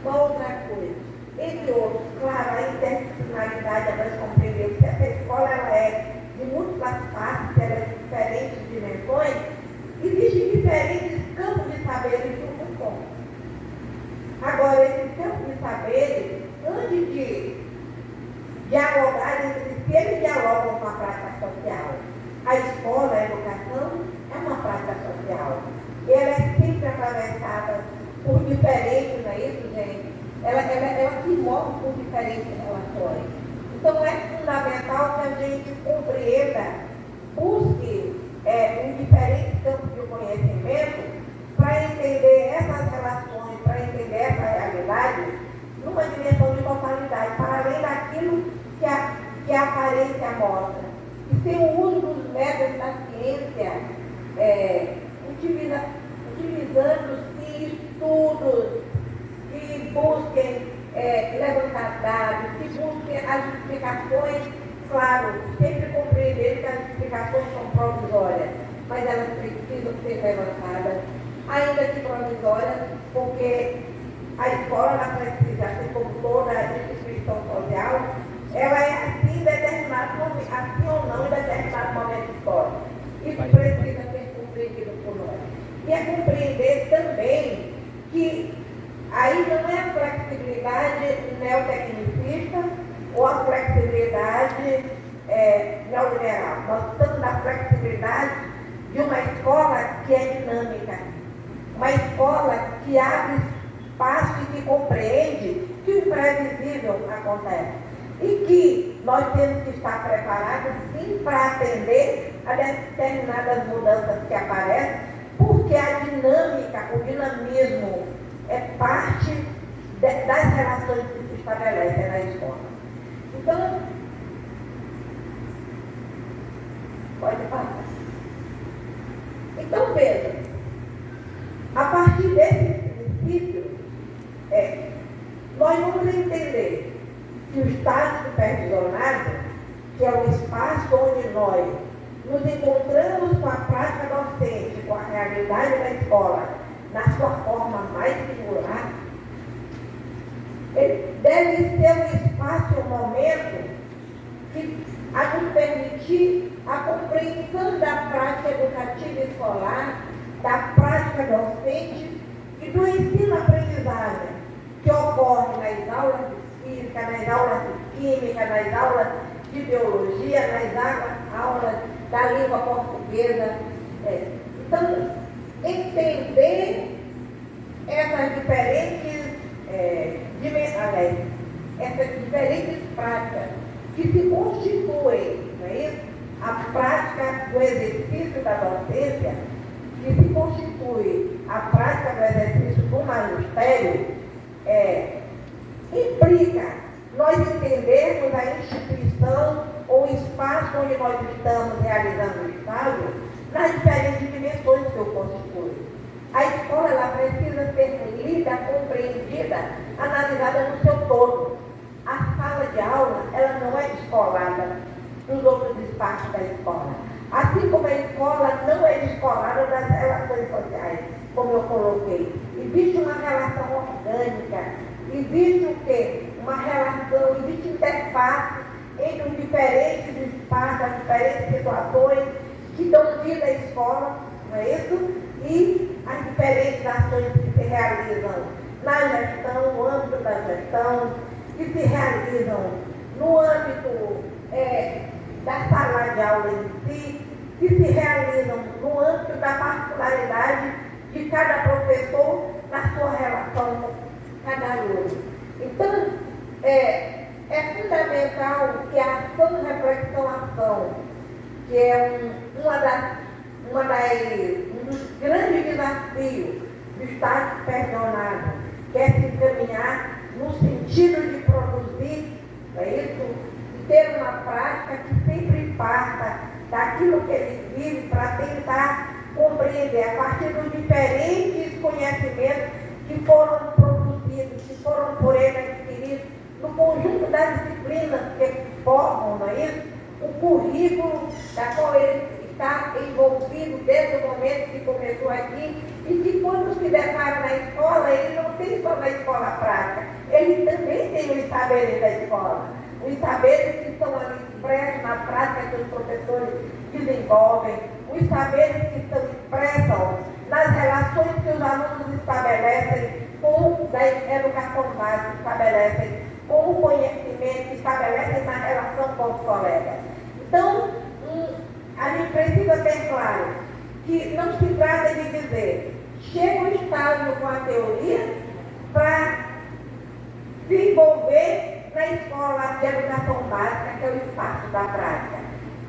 Uma outra coisa, entre outros, claro, a interdisciplinaridade, nós compreendemos que essa escola ela é de múltiplas partes, ela é de diferentes dimensões, existem diferentes campos de saberes que o compõem. Agora, esses campos de saberes, antes de dialogar entre si, eles dialogam com a prática social. A escola, a educação, é uma prática social. E ela é sempre atravessada por diferentes, não é isso, gente? Ela se move por diferentes relações. Então, é fundamental que a gente compreenda, busque um diferente campo de conhecimento para entender essas relações, para entender essa realidade numa dimensão de totalidade, para além daquilo que a aparência mostra. E sem o uso dos métodos da ciência, utilizando-se estudos que busquem levantar dados, que busquem as explicações, claro, sempre compreender que as explicações são provisórias, mas elas precisam ser levantadas, ainda que provisórias, porque a escola ela precisa, assim como toda a instituição social, ela é assim em determinado momento, assim ou não em determinado momento histórico. Isso precisa ser compreendido por nós. E é compreender também que aí não é a flexibilidade neotecnicista ou a flexibilidade neoliberal. Nós estamos na flexibilidade de uma escola que é dinâmica, uma escola que abre espaço e que compreende que o imprevisível acontece. E que nós temos que estar preparados, sim, para atender a determinadas mudanças que aparecem, porque a dinâmica, o dinamismo é parte das relações que se estabelecem na escola. Então, pode passar. Então, veja, a partir desse princípio, nós vamos entender que o estado supervisionado, que é o espaço onde nós nos encontramos com a prática docente, com a realidade da escola, na sua forma mais singular, ele deve ser um espaço, um momento que a nos permitir a compreensão da prática educativa escolar, da prática docente e do ensino-aprendizagem que ocorre nas aulas de física, nas aulas de química, nas aulas de biologia, nas aulas da língua portuguesa. Então, entender essas diferentes essas diferentes práticas que se constituem, não é isso? A prática do exercício da docência, que se constitui a prática do exercício do magistério, implica nós entendermos a instituição ou o espaço onde nós estamos realizando o estágio nas diferentes dimensões que o constitui. A escola ela precisa ser lida, compreendida, analisada no seu todo. A sala de aula ela não é descolada dos outros espaços da escola. Assim como a escola não é descolada das relações sociais, como eu coloquei. Existe uma relação orgânica, existe o quê? Uma relação, existe interface entre os diferentes espaços, as diferentes situações que dão vida à escola, não é isso? E as diferentes ações que se realizam na gestão, no âmbito da gestão, que se realizam no âmbito da sala de aula em si, que se realizam no âmbito da particularidade de cada professor na sua relação com cada aluno. Então, é fundamental que a ação, reflexão, ação, que é um dos grandes desafios do Estado supervisionado, que é se encaminhar no sentido de produzir, e ter uma prática que sempre parta daquilo que ele vive para tentar compreender a partir dos diferentes conhecimentos que foram produzidos, que foram por ele adquiridos, no conjunto das disciplinas que formam, não é isso? O currículo da qual ele está envolvido desde o momento que começou aqui, e que quando se depara na escola, ele não tem só na escola prática, ele também tem os saberes da escola, os saberes que estão ali expressos na prática que os professores desenvolvem, os saberes que estão expressos nas relações que os alunos estabelecem com a educação básica, estabelecem com o conhecimento, estabelecem na relação com os colegas. Então, a gente precisa ter claro que não se trata de dizer, chega o estágio com a teoria para se envolver na escola de educação básica, que é o espaço da prática.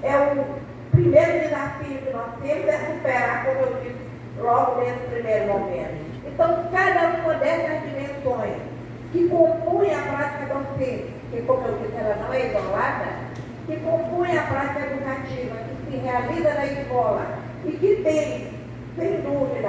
É o primeiro desafio que nós temos, é superar, como eu disse logo nesse primeiro momento. Então, cada uma dessas dimensões que compõem a prática docente, que, como eu disse, ela não é isolada, que compõem a prática educativa, que se realiza na escola e que tem, sem dúvida,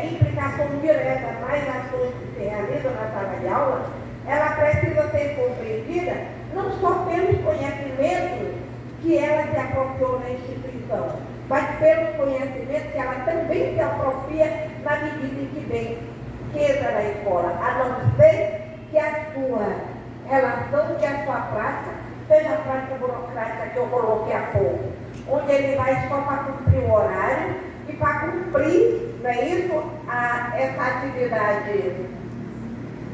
implicação direta nas ações que se realizam na sala de aula, ela precisa ser compreendida não só pelos conhecimentos que ela se apropriou na instituição, mas pelos conhecimentos que ela também se apropria na medida em que entra na escola, a não ser que a sua relação, que a sua prática, seja a prática burocrática que eu coloquei há pouco, onde ele vai só para cumprir o horário e para cumprir, não é isso, essa atividade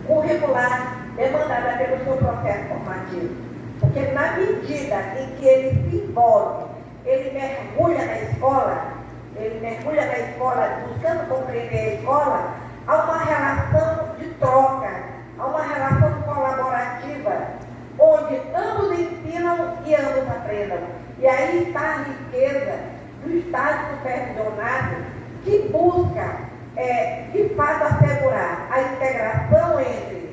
curricular demandada pelo seu processo formativo. Porque na medida em que ele se envolve, ele mergulha na escola buscando compreender a escola, há uma relação de troca, há uma relação colaborativa, onde ambos ensinam e ambos aprendam. E aí está a riqueza do Estado supervisionado, que busca, de fato, assegurar a integração entre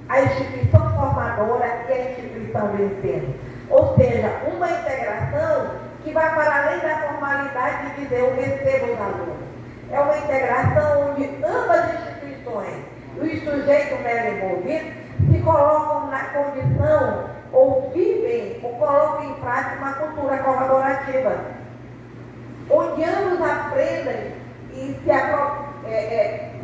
a instituição formadora e a instituição do ensino. Ou seja, uma integração que vai para além da formalidade de dizer eu recebo os alunos. É uma integração onde ambas instituições e os sujeitos nela envolvidos se colocam na condição ou vivem ou colocam em prática uma cultura colaborativa, onde ambos aprendem e se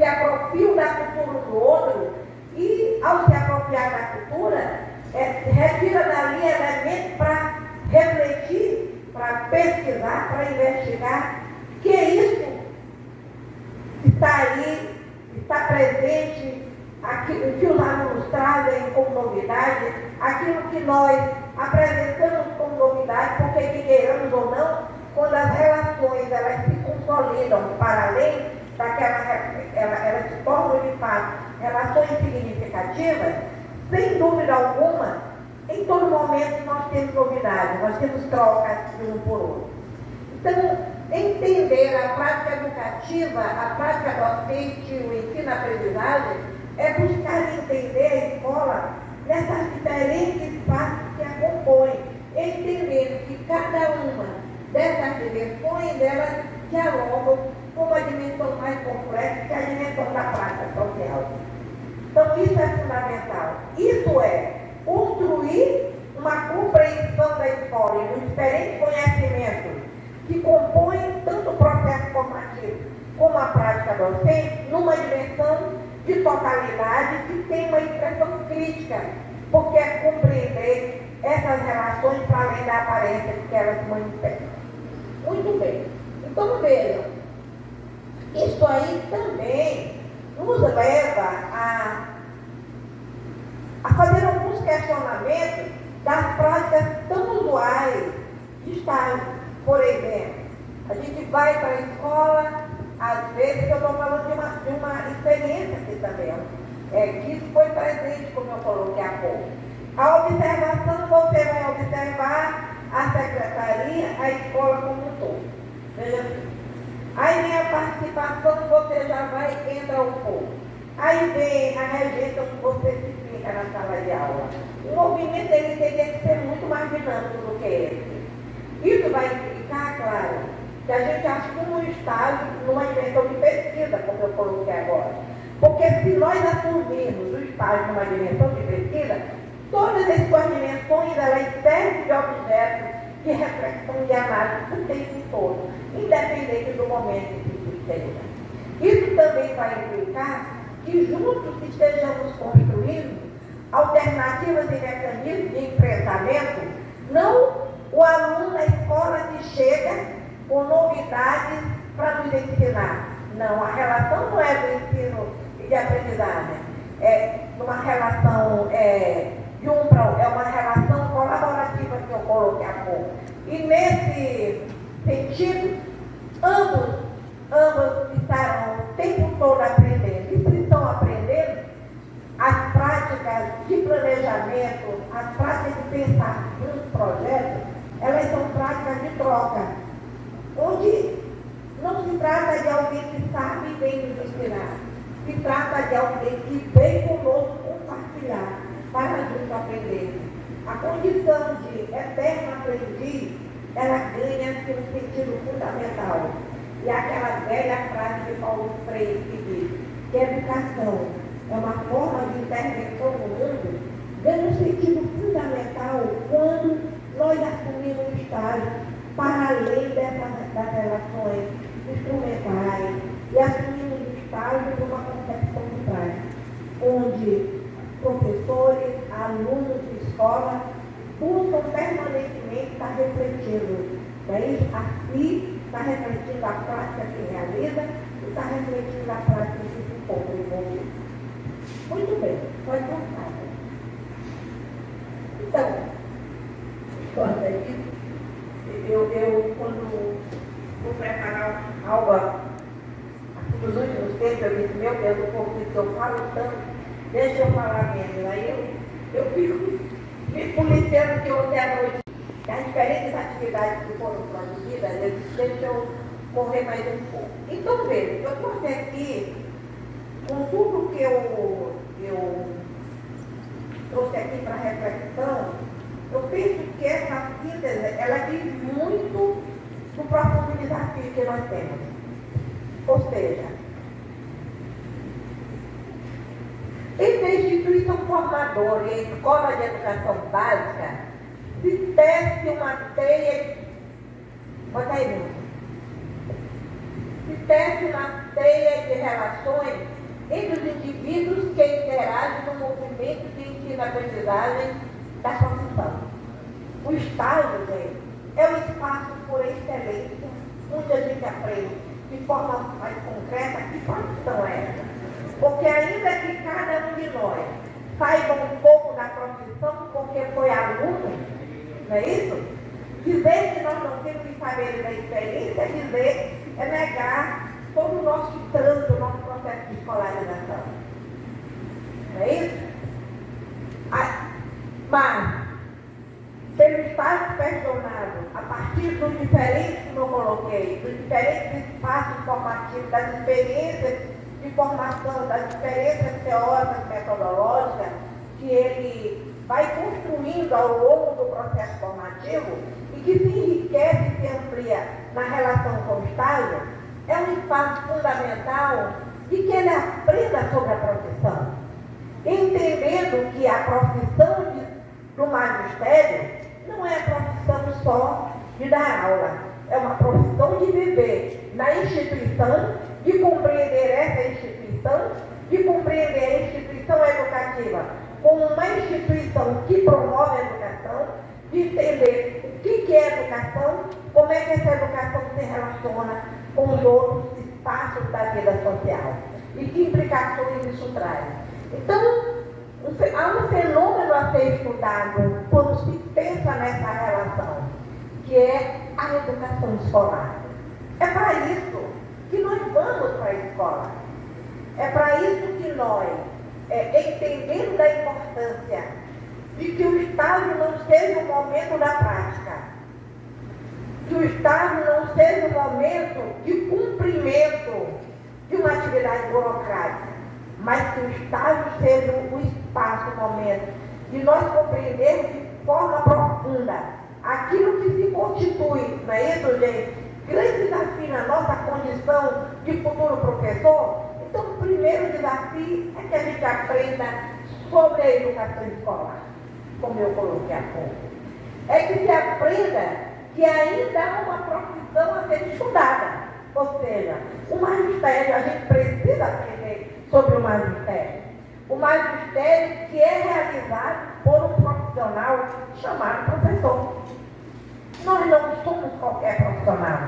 apropriam da cultura do outro e, ao se apropriar da cultura, retira dali elementos para refletir, para pesquisar, para investigar, que é isso que está aí, está presente, aquilo que os alunos trazem como novidade, aquilo que nós apresentamos como novidade, porque que queiramos ou não, quando as relações elas se consolidam para além daquela, elas se tornam de fato relações significativas, sem dúvida alguma, em todo momento nós temos novidades, nós temos trocas de um por outro. Então, entender a prática educativa, a prática docente, o ensino-aprendizagem, é buscar entender a escola nessas diferentes partes que a compõem, entendendo que cada uma dessas dimensões, elas dialogam com uma dimensão mais complexa, que é a dimensão da prática social. Então, isso é fundamental. Isso é construir uma compreensão da escola e dos diferentes conhecimentos que compõem tanto o processo formativo como a prática docente numa dimensão de totalidade que tem uma expressão crítica, porque é compreender essas relações para além da aparência que elas se manifestam. Muito bem. Então, vejam, isso aí também nos leva a fazer alguns questionamentos das práticas tão usuais de estágio. Por exemplo, A gente vai para a escola, às vezes eu estou falando de uma experiência aqui também, que isso foi presente, como eu coloquei há pouco. A observação, você vai observar a secretaria, a escola como um todo. Veja bem. Aí vem a participação, você já vai, entra um pouco. Aí vem a regência, você se fica na sala de aula. O movimento ele teria que ser muito mais dinâmico do que esse. Isso vai implicar, claro, que a gente assuma um estágio numa dimensão de pesquisa, como eu coloquei agora. Porque se nós assumirmos o estágio numa dimensão de pesquisa, todas as suas dimensões, elas servem de objetos de reflexão e análise o tempo todo, independente do momento em que se esteja. Isso também vai implicar que juntos estejamos construindo alternativas e mecanismos de enfrentamento, não o aluno da escola que chega com novidades para nos ensinar. Não, a relação não é do ensino e de aprendizagem, é uma relação é uma relação colaborativa que eu coloquei há pouco. E nesse sentido, ambos estarão o tempo todo aprendendo. E se estão aprendendo, as práticas de planejamento, as práticas de pensar nos projetos, elas são práticas de troca, onde não se trata de alguém que sabe e vem nos ensinar, se trata de alguém que vem conosco compartilhar, para juntos aprender. A condição de eterno aprendiz, ela ganha um sentido fundamental. E aquela velha frase de Paulo Freire que diz que a educação é uma forma de intervenção no mundo, ganha um sentido fundamental quando nós assumimos um estágio para além das relações instrumentais e assumimos um estágio de uma concepção de prática, onde professores, alunos de escola buscam permanentemente estar refletindo. Aqui está refletindo a prática que realiza e está refletindo a prática que se encontra envolvido. Muito bem, pode passar. Então, quanto a isso, eu quando vou preparar algo nos últimos tempos, eu disse, meu Deus, o povo que eu falo tanto, deixa eu falar mesmo. Aí eu fico me policiando que ontem à noite, as diferentes atividades que foram produzidas, eu disse, deixa eu correr mais um pouco. Então, veja, eu trouxe aqui, com tudo que eu trouxe aqui para reflexão, eu penso que essa síntese, ela diz muito do próximo desafio que nós temos. Ou seja, entre a instituição formadora e a escola de educação básica, se tece uma teia, bota aí mesmo, se tece uma teia de relações entre os indivíduos que interagem no movimento de ensino-aprendizagem da profissão. O estágio, gente, é o espaço por excelência, onde a gente aprende de forma mais concreta que profissão é essa. Porque ainda que cada um de nós saiba um pouco da profissão porque foi aluno, não é isso? Dizer que nós não temos que saber da experiência, dizer é negar todo o nosso trânsito, o nosso processo de escolarização. Não é isso? Mas, pelo estágio questionado, a partir dos diferentes, como eu coloquei, dos diferentes espaços formativos, das experiências de formação, das experiências teóricas e metodológicas, que ele vai construindo ao longo do processo formativo e que se enriquece e se amplia na relação com o estágio, é um espaço fundamental de que ele aprenda sobre a profissão, entendendo que a profissão do magistério não é a profissão só de dar aula, é uma profissão de viver na instituição, de compreender essa instituição, de compreender a instituição educativa como uma instituição que promove a educação, de entender o que é educação, como é que essa educação se relaciona com os outros espaços da vida social e que implicações isso traz. Então, há um fenômeno a ser estudado quando se pensa nessa relação, que é a educação escolar. É para isso que nós vamos para a escola. É para isso que nós, entendendo da importância de que o estágio não seja o momento da prática, que o estágio não seja o momento de cumprimento de uma atividade burocrática, mas que o estágio seja o espaço, o momento de nós compreendermos de forma profunda aquilo que se constitui, não é isso, gente? Grande desafio na nossa condição de futuro professor. Então, o primeiro desafio é que a gente aprenda sobre a educação escolar, como eu coloquei há pouco. É que se aprenda que ainda há uma profissão a ser estudada. Ou seja, o magistério, a gente precisa aprender sobre o magistério. O magistério que é realizado por um profissional chamado professor. Nós não somos qualquer profissional.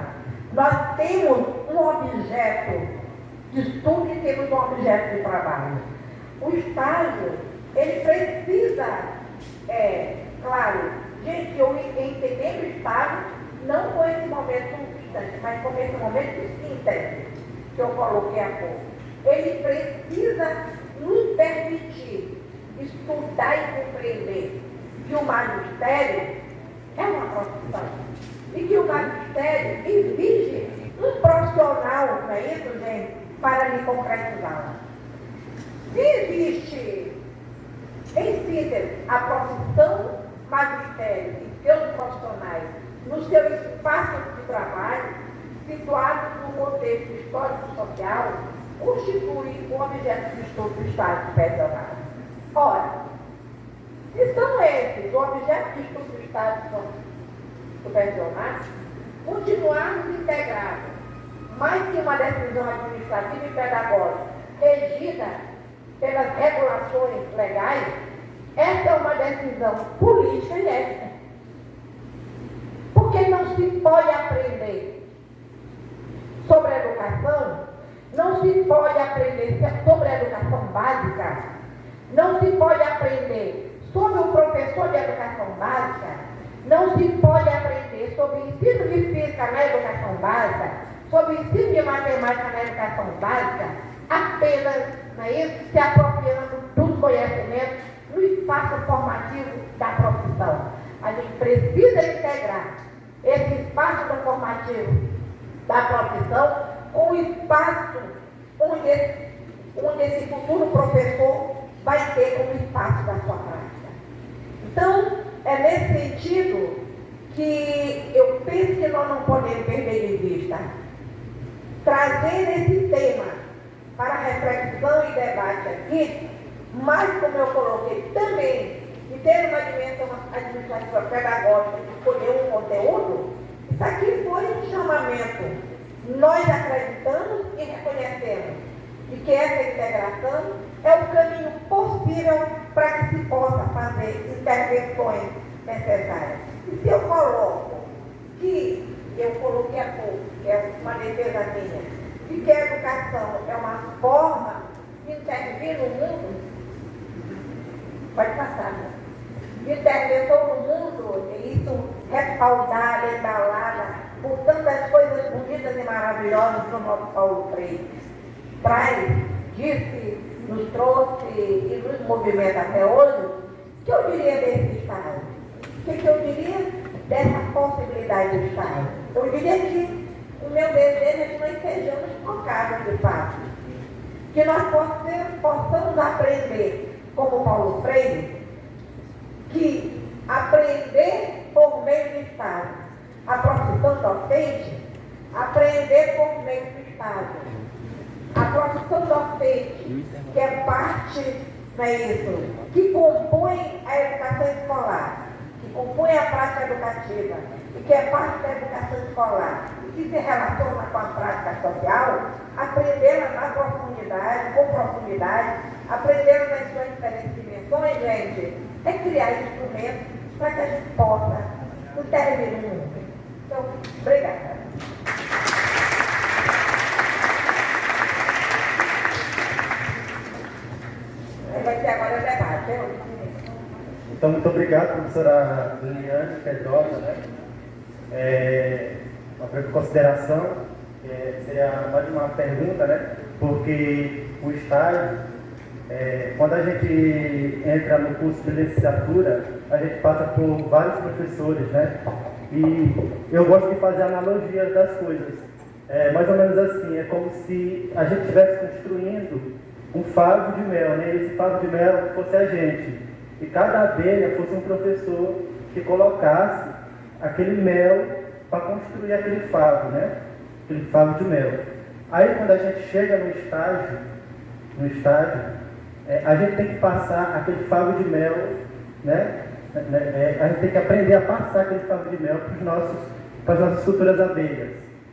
Nós temos um objeto de estudo e temos um objeto de trabalho. O estágio, ele precisa, claro, gente, eu entendendo o estágio, não com esse momento distante, mas com esse momento de síntese que eu coloquei há pouco. Ele precisa nos permitir estudar e compreender que o magistério é uma profissão e que o magistério exige um profissional, não é isso, gente, para lhe concretizá-la. Se existe, em síntese, a profissão magistério e seus profissionais no seu espaço de trabalho, situados no contexto histórico-social, constitui um objeto de estudo do Estado supervisionado. Ora, se são esses o objeto de estudo do Estado supervisionado, continuarmos integrados, mais que uma decisão administrativa e pedagógica regida pelas regulações legais, essa é uma decisão política e ética. Porque não se pode aprender sobre a educação, não se pode aprender sobre a educação básica, não se pode aprender sobre o professor de educação básica, não se pode aprender sobre o ensino de física na educação básica, sobre o ensino de matemática na educação básica, apenas, não é isso, se apropriando dos conhecimentos no espaço formativo da profissão. A gente precisa integrar esse espaço formativo da profissão com o espaço onde esse futuro professor vai ter como espaço da sua prática. Então, é nesse sentido que eu penso que nós não podemos perder de vista trazer esse tema para reflexão e debate aqui, mas, como eu coloquei também, de ter uma dimensão administrativa pedagógica, de escolher um conteúdo, isso aqui foi um chamamento. Nós acreditamos e reconhecemos de que essa integração é o caminho possível para que se possa fazer intervenções necessárias. E se eu coloco que, eu coloquei há pouco, que é uma defesa minha, de que a educação é uma forma de intervir no mundo, pode passar, né? De intervenção no mundo, e isso respaldada, embalada por tantas coisas bonitas e maravilhosas que o nosso Paulo Freire traz, disse, nos trouxe e nos movimenta até hoje. O que eu diria desse Estado? O que eu diria dessa possibilidade de Estado? Eu diria que o meu desejo é que nós sejamos focados de fato, que nós possamos aprender, como Paulo Freire, que aprender por meio do Estado, a profissão docente, aprender por meio do Estado. A profissão docente, que é parte, não é isso, que compõe a educação escolar, que compõe a prática educativa, e que é parte da educação escolar, e que se relaciona com a prática social, aprendendo na profundidade, com profundidade, aprendendo nas suas diferentes dimensões, gente, é criar instrumentos para que a gente possa intervir no mundo. Então, obrigada. Vai ser agora o debate.
Então, muito obrigado, professora Liliane, que é jovem, né? Uma breve consideração. seria mais uma pergunta, né? Porque o estágio, quando a gente entra no curso de licenciatura, a gente passa por vários professores, né? E eu gosto de fazer analogias das coisas. Mais ou menos assim, é como se a gente estivesse construindo um favo de mel, né? Esse favo de mel fosse a gente. E cada abelha fosse um professor que colocasse aquele mel para construir aquele favo, né? Aquele favo de mel. Aí quando a gente chega no estágio, a gente tem que passar aquele favo de mel, né? A gente tem que aprender a passar aquele favo de mel para as nossas futuras abelhas,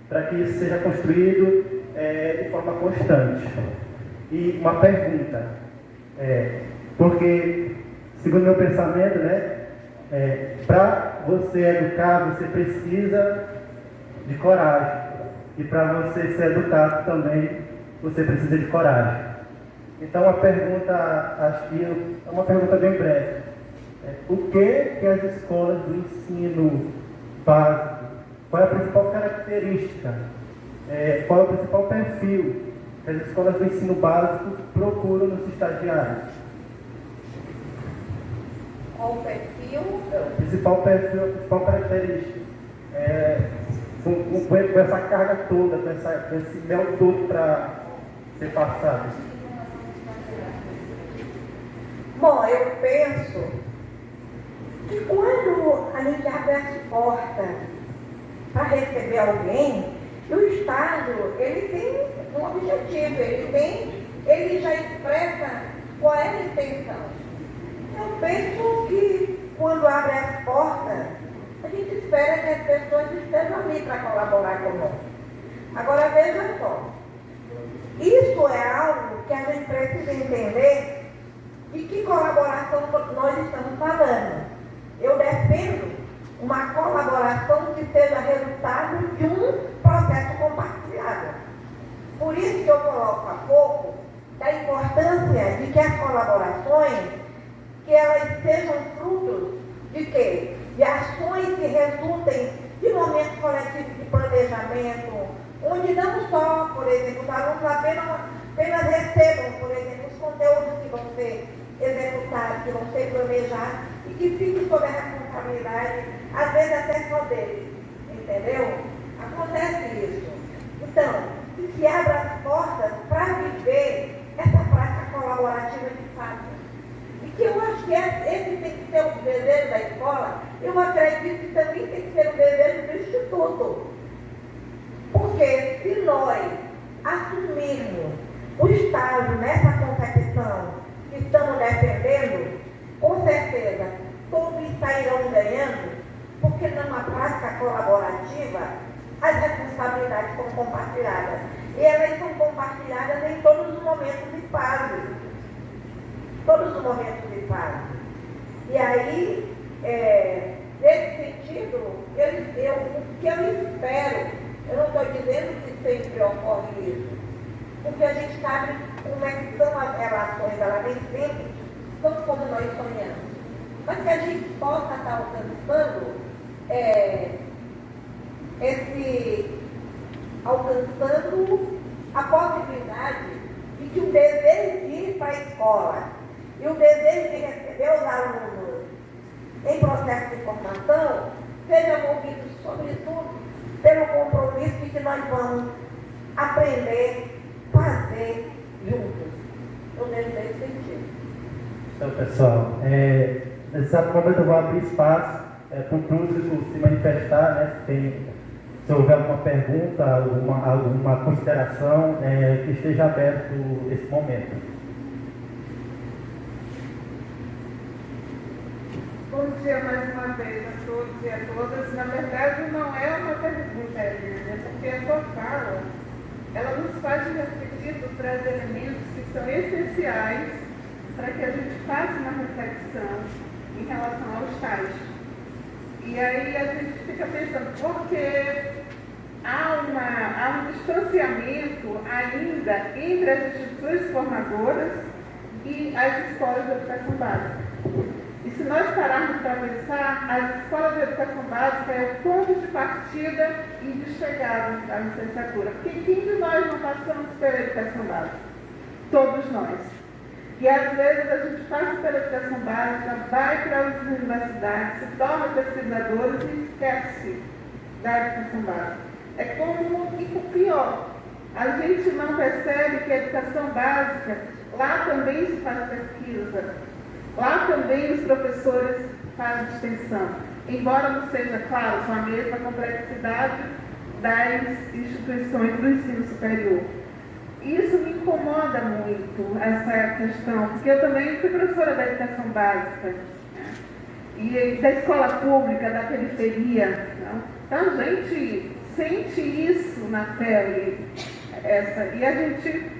para que isso seja construído de forma constante. E uma pergunta, porque, segundo meu pensamento, né, para você educar, você precisa de coragem. E para você ser educado também, você precisa de coragem. Então, a pergunta, acho que é uma pergunta bem breve. O que as escolas do ensino básico, qual é a principal característica, qual é o principal perfil que as escolas do ensino básico procuram nos estagiários?
Qual o perfil?
O principal perfil, a principal característica. Com essa carga toda, com esse mel todo para ser passado.
Bom, eu penso que quando a gente abre as portas para receber alguém, o Estado, ele tem um objetivo, ele já expressa qual é a intenção. Eu penso que quando abre as portas, a gente espera que as pessoas estejam ali para colaborar conosco. Agora veja só, isso é algo que a gente precisa entender de que colaboração nós estamos falando. Eu defendo uma colaboração que seja resultado de um processo compartilhado. Por isso que eu coloco há pouco da importância de que as colaborações, que elas sejam frutos de quê? De ações que resultem de momentos coletivos de planejamento, onde não só, por exemplo, os alunos apenas recebam, por exemplo, os conteúdos que vão ser executados, que vão ser planejados e que fiquem sob a responsabilidade, às vezes até só deles, entendeu? Acontece isso. Então, que se abra as portas para viver essa prática colaborativa de fato. E que eu acho que esse tem que ser o desejo da escola, eu acredito que também tem que ser o desejo do Instituto. Porque se nós assumirmos o estágio nessa competição que estamos defendendo, com certeza todos sairão ganhando, porque numa prática colaborativa as responsabilidades são compartilhadas. E elas são compartilhadas em todos os momentos de fase. Todos os momentos de fase. E aí, nesse sentido, o que eu espero, eu não estou dizendo que sempre ocorre isso, porque a gente sabe como é que são as relações, elas nem sempre são como nós sonhamos. Mas que a gente possa estar alcançando a possibilidade de que o desejo de ir para a escola e o desejo de receber os alunos em processo de formação sejam movidos, sobretudo, pelo compromisso de que nós vamos aprender, fazer juntos. Eu vejo nesse sentido.
Então, pessoal, nesse exato momento eu vou abrir espaço para o público se manifestar, né? Se houver alguma pergunta, alguma consideração, que esteja aberto esse momento.
Bom dia mais uma vez a todos e a todas. Na verdade, não é uma pergunta, é porque a sua fala, ela nos faz refletir sobre os elementos que são essenciais para que a gente faça uma reflexão em relação ao estágio. E aí a gente fica pensando, porque há um distanciamento ainda entre as instituições formadoras e as escolas de educação básica. E se nós pararmos para pensar, a escola de educação básica é o ponto de partida e de chegada da licenciatura. Porque quem de nós não passamos pela educação básica? Todos nós. E às vezes a gente passa pela educação básica, vai para as universidades, se torna pesquisadores e esquece da educação básica. É como o pior. A gente não percebe que a educação básica, lá também se faz pesquisa, lá também os professores fazem extensão, embora não seja, claro, com a mesma complexidade das instituições do ensino superior. Isso me incomoda muito, essa questão, porque eu também fui professora da educação básica, né? E da escola pública, da periferia. Não? Então a gente sente isso na pele, e a gente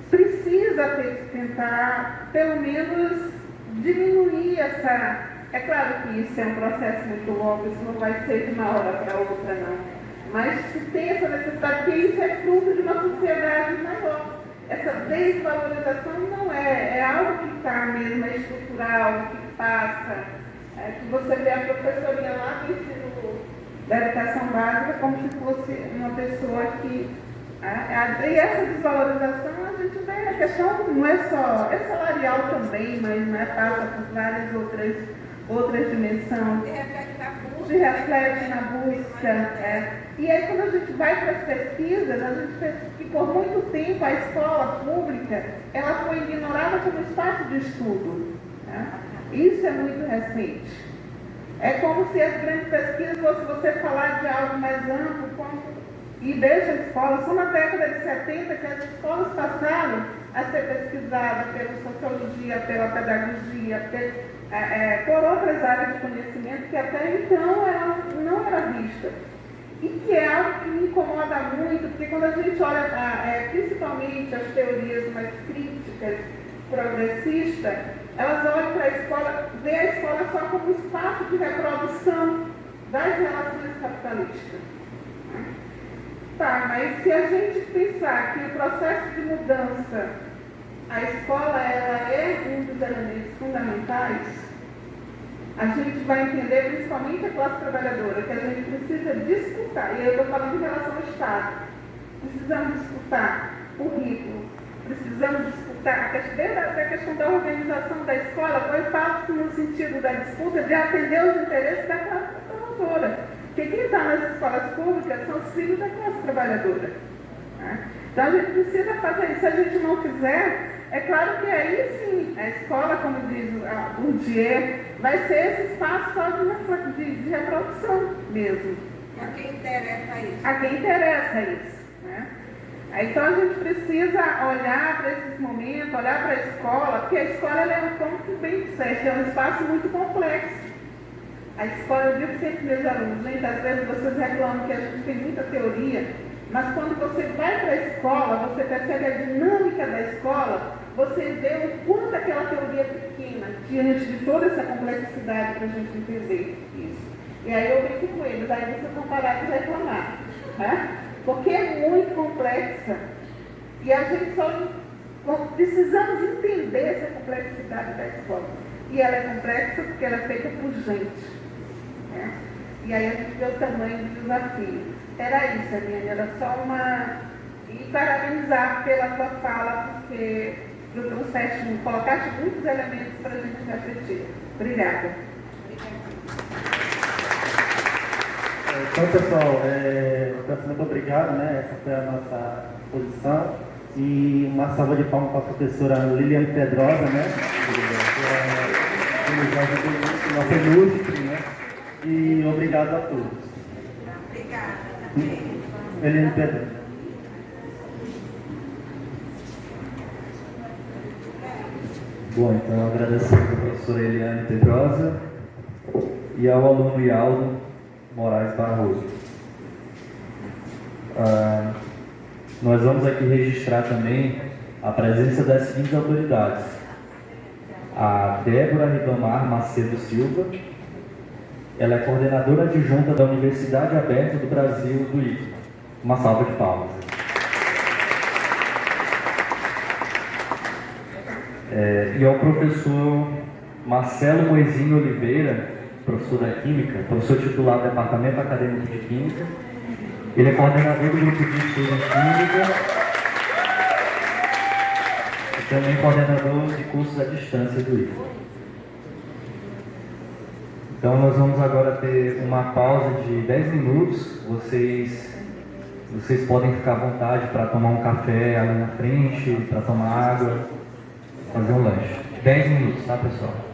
precisa tentar, pelo menos, diminuir essa... É claro que isso é um processo muito longo, isso não vai ser de uma hora para outra, não. Mas se tem essa necessidade, porque isso é fruto de uma sociedade maior. Essa desvalorização não é algo que está mesmo, é estrutural, que passa, que você vê a professorinha lá do ensino da educação básica como se fosse uma pessoa que... E essa desvalorização, a gente vê, a questão não é só, é salarial também, mas passa por várias outras dimensões. Se reflete na busca. E aí, quando a gente vai para as pesquisas, a gente vê que por muito tempo a escola pública ela foi ignorada como espaço de estudo. Né? Isso é muito recente. É como se as grandes pesquisas fosse você falar de algo mais amplo, e deixa a escola. Só na década de 70 que as escolas passaram a ser pesquisadas pela sociologia, pela pedagogia, por outras áreas de conhecimento que até então não era vista. E que é algo que me incomoda muito, porque quando a gente olha principalmente as teorias mais críticas, progressistas, elas olham para a escola, vê a escola só como espaço de reprodução das relações capitalistas. Tá, mas se a gente pensar que o processo de mudança, a escola ela é um dos elementos fundamentais, a gente vai entender, principalmente a classe trabalhadora, que a gente precisa disputar, e eu estou falando em relação ao Estado, precisamos disputar currículo, precisamos disputar, desde a questão da organização da escola, eu falo no sentido da disputa de atender os interesses da classe trabalhadora. Porque quem está nas escolas públicas são os filhos da classe trabalhadora. Né? Então a gente precisa fazer isso. Se a gente não fizer, é claro que aí sim, a escola, como diz o Bourdieu, vai ser esse espaço só de reprodução mesmo.
A quem interessa isso.
A quem interessa isso. Né? Então a gente precisa olhar para esses momentos, olhar para a escola, porque a escola ela é, como tu bem disseste, é um espaço muito complexo. A escola, eu digo sempre para meus alunos, gente, às vezes vocês reclamam que a gente tem muita teoria, mas quando você vai para a escola, você percebe a dinâmica da escola, você vê o quanto aquela teoria é pequena, diante de toda essa complexidade para a gente entender isso. E aí eu brinco com eles, aí vocês vão parar de reclamar, né? Porque é muito complexa. E a gente só precisamos entender essa complexidade da escola. E ela é complexa porque ela é feita por gente. Né? E aí a gente vê o tamanho do desafio. Era isso, Eliane, era só uma... E parabenizar pela tua fala, porque tu colocaste muitos elementos para a gente refletir. Obrigada.
Então, pessoal, muito obrigado, né? Essa foi a nossa posição. E uma salva de palmas para a professora Liliane Pedrosa, né? Nossa ilustre, né? E obrigado a todos.
Obrigada.
Liliane Pedrosa.
Bom, então agradecer à professora Eliane Pedrosa e ao aluno Ialdo Moraes Barroso. Nós vamos aqui registrar também a presença das seguintes autoridades: a Débora Ribamar Macedo Silva, ela é coordenadora adjunta da Universidade Aberta do Brasil do IFMA. Uma salva de palmas. E ao professor Marcelo Moizinho Oliveira, professor da Química, professor titular do Departamento Acadêmico de Química. Ele é coordenador do grupo de estudo em Química e também coordenador de cursos à distância do IFA. Então nós vamos agora ter uma pausa de 10 minutos. Vocês podem ficar à vontade para tomar um café ali na frente, para tomar água, fazer um lanche. 10 minutos, tá, pessoal?